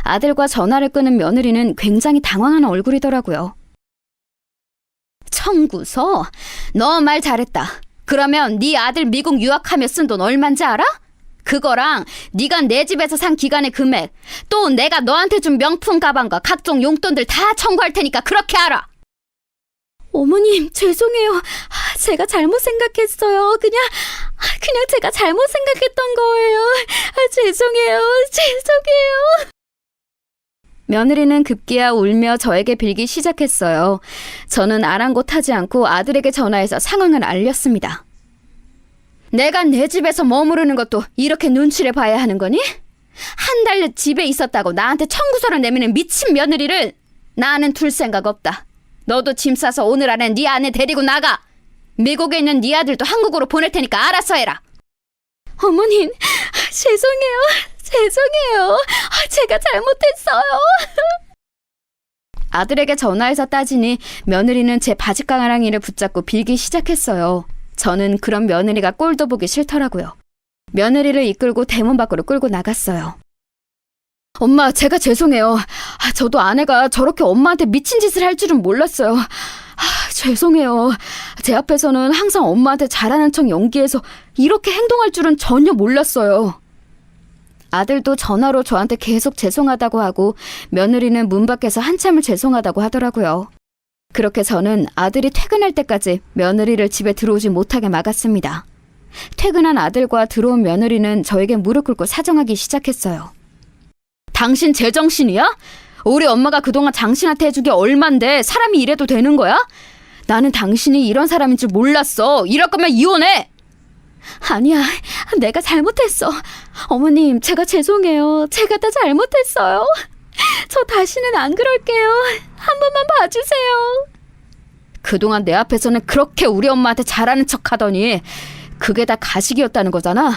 아들과 전화를 끊은 며느리는 굉장히 당황한 얼굴이더라고요. 청구서? 너 말 잘했다. 그러면 네 아들 미국 유학하며 쓴 돈 얼만지 알아? 그거랑 네가 내 집에서 산 기간의 금액, 또 내가 너한테 준 명품 가방과 각종 용돈들 다 청구할 테니까 그렇게 알아. 어머님, 죄송해요. 제가 잘못 생각했어요. 그냥 제가 잘못 생각했던 거예요. 죄송해요. 며느리는 급기야 울며 저에게 빌기 시작했어요. 저는 아랑곳하지 않고 아들에게 전화해서 상황을 알렸습니다. 내가 내 집에서 머무르는 것도 이렇게 눈치를 봐야 하는 거니? 한 달 집에 있었다고 나한테 청구서를 내미는 미친 며느리를. 나는 둘 생각 없다. 너도 짐 싸서 오늘 안에 네 아내 데리고 나가. 미국에 있는 네 아들도 한국으로 보낼 테니까 알아서 해라. 어머님, 죄송해요. 제가 잘못했어요. 아들에게 전화해서 따지니 며느리는 제 바지가랑이를 붙잡고 빌기 시작했어요. 저는 그런 며느리가 꼴도 보기 싫더라고요. 며느리를 이끌고 대문 밖으로 끌고 나갔어요. 엄마, 제가 죄송해요. 저도 아내가 저렇게 엄마한테 미친 짓을 할 줄은 몰랐어요. 죄송해요. 제 앞에서는 항상 엄마한테 잘하는 척 연기해서 이렇게 행동할 줄은 전혀 몰랐어요. 아들도 전화로 저한테 계속 죄송하다고 하고 며느리는 문 밖에서 한참을 죄송하다고 하더라고요. 그렇게 저는 아들이 퇴근할 때까지 며느리를 집에 들어오지 못하게 막았습니다. 퇴근한 아들과 들어온 며느리는 저에게 무릎 꿇고 사정하기 시작했어요. 당신 제정신이야? 우리 엄마가 그동안 당신한테 해준 게 얼만데 사람이 이래도 되는 거야? 나는 당신이 이런 사람인 줄 몰랐어. 이럴 거면 이혼해. 아니야, 내가 잘못했어. 어머님, 제가 죄송해요. 제가 다 잘못했어요. 저 다시는 안 그럴게요. 한 번만 봐주세요. 그동안 내 앞에서는 그렇게 우리 엄마한테 잘하는 척 하더니 그게 다 가식이었다는 거잖아.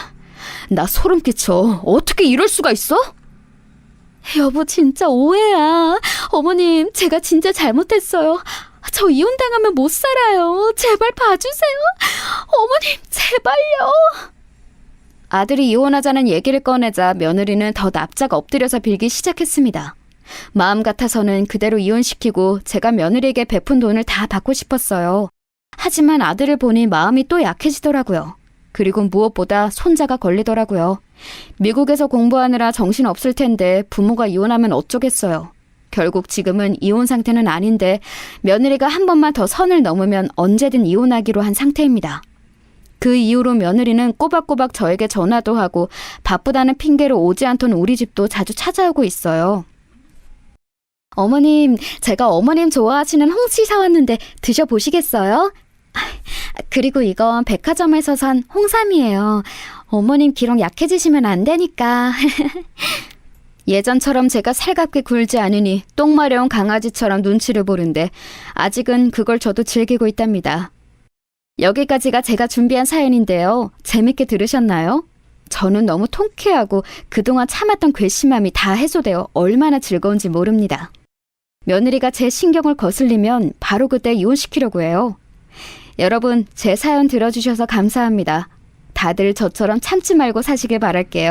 나 소름 끼쳐. 어떻게 이럴 수가 있어? 여보, 진짜 오해야. 어머님, 제가 진짜 잘못했어요. 저 이혼당하면 못 살아요. 제발 봐주세요. 어머님, 제발요. 아들이 이혼하자는 얘기를 꺼내자 며느리는 더 납작 엎드려서 빌기 시작했습니다. 마음 같아서는 그대로 이혼시키고 제가 며느리에게 베푼 돈을 다 받고 싶었어요. 하지만 아들을 보니 마음이 또 약해지더라고요. 그리고 무엇보다 손자가 걸리더라고요. 미국에서 공부하느라 정신 없을 텐데 부모가 이혼하면 어쩌겠어요. 결국 지금은 이혼 상태는 아닌데 며느리가 한 번만 더 선을 넘으면 언제든 이혼하기로 한 상태입니다. 그 이후로 며느리는 꼬박꼬박 저에게 전화도 하고 바쁘다는 핑계로 오지 않던 우리 집도 자주 찾아오고 있어요. 어머님, 제가 어머님 좋아하시는 홍시 사왔는데 드셔보시겠어요? 그리고 이건 백화점에서 산 홍삼이에요. 어머님 기록 약해지시면 안 되니까. 예전처럼 제가 살갑게 굴지 않으니 똥 마려운 강아지처럼 눈치를 보는데 아직은 그걸 저도 즐기고 있답니다. 여기까지가 제가 준비한 사연인데요. 재밌게 들으셨나요? 저는 너무 통쾌하고 그동안 참았던 괘씸함이 다 해소되어 얼마나 즐거운지 모릅니다. 며느리가 제 신경을 거슬리면 바로 그때 이혼시키려고 해요. 여러분, 제 사연 들어주셔서 감사합니다. 다들 저처럼 참지 말고 사시길 바랄게요.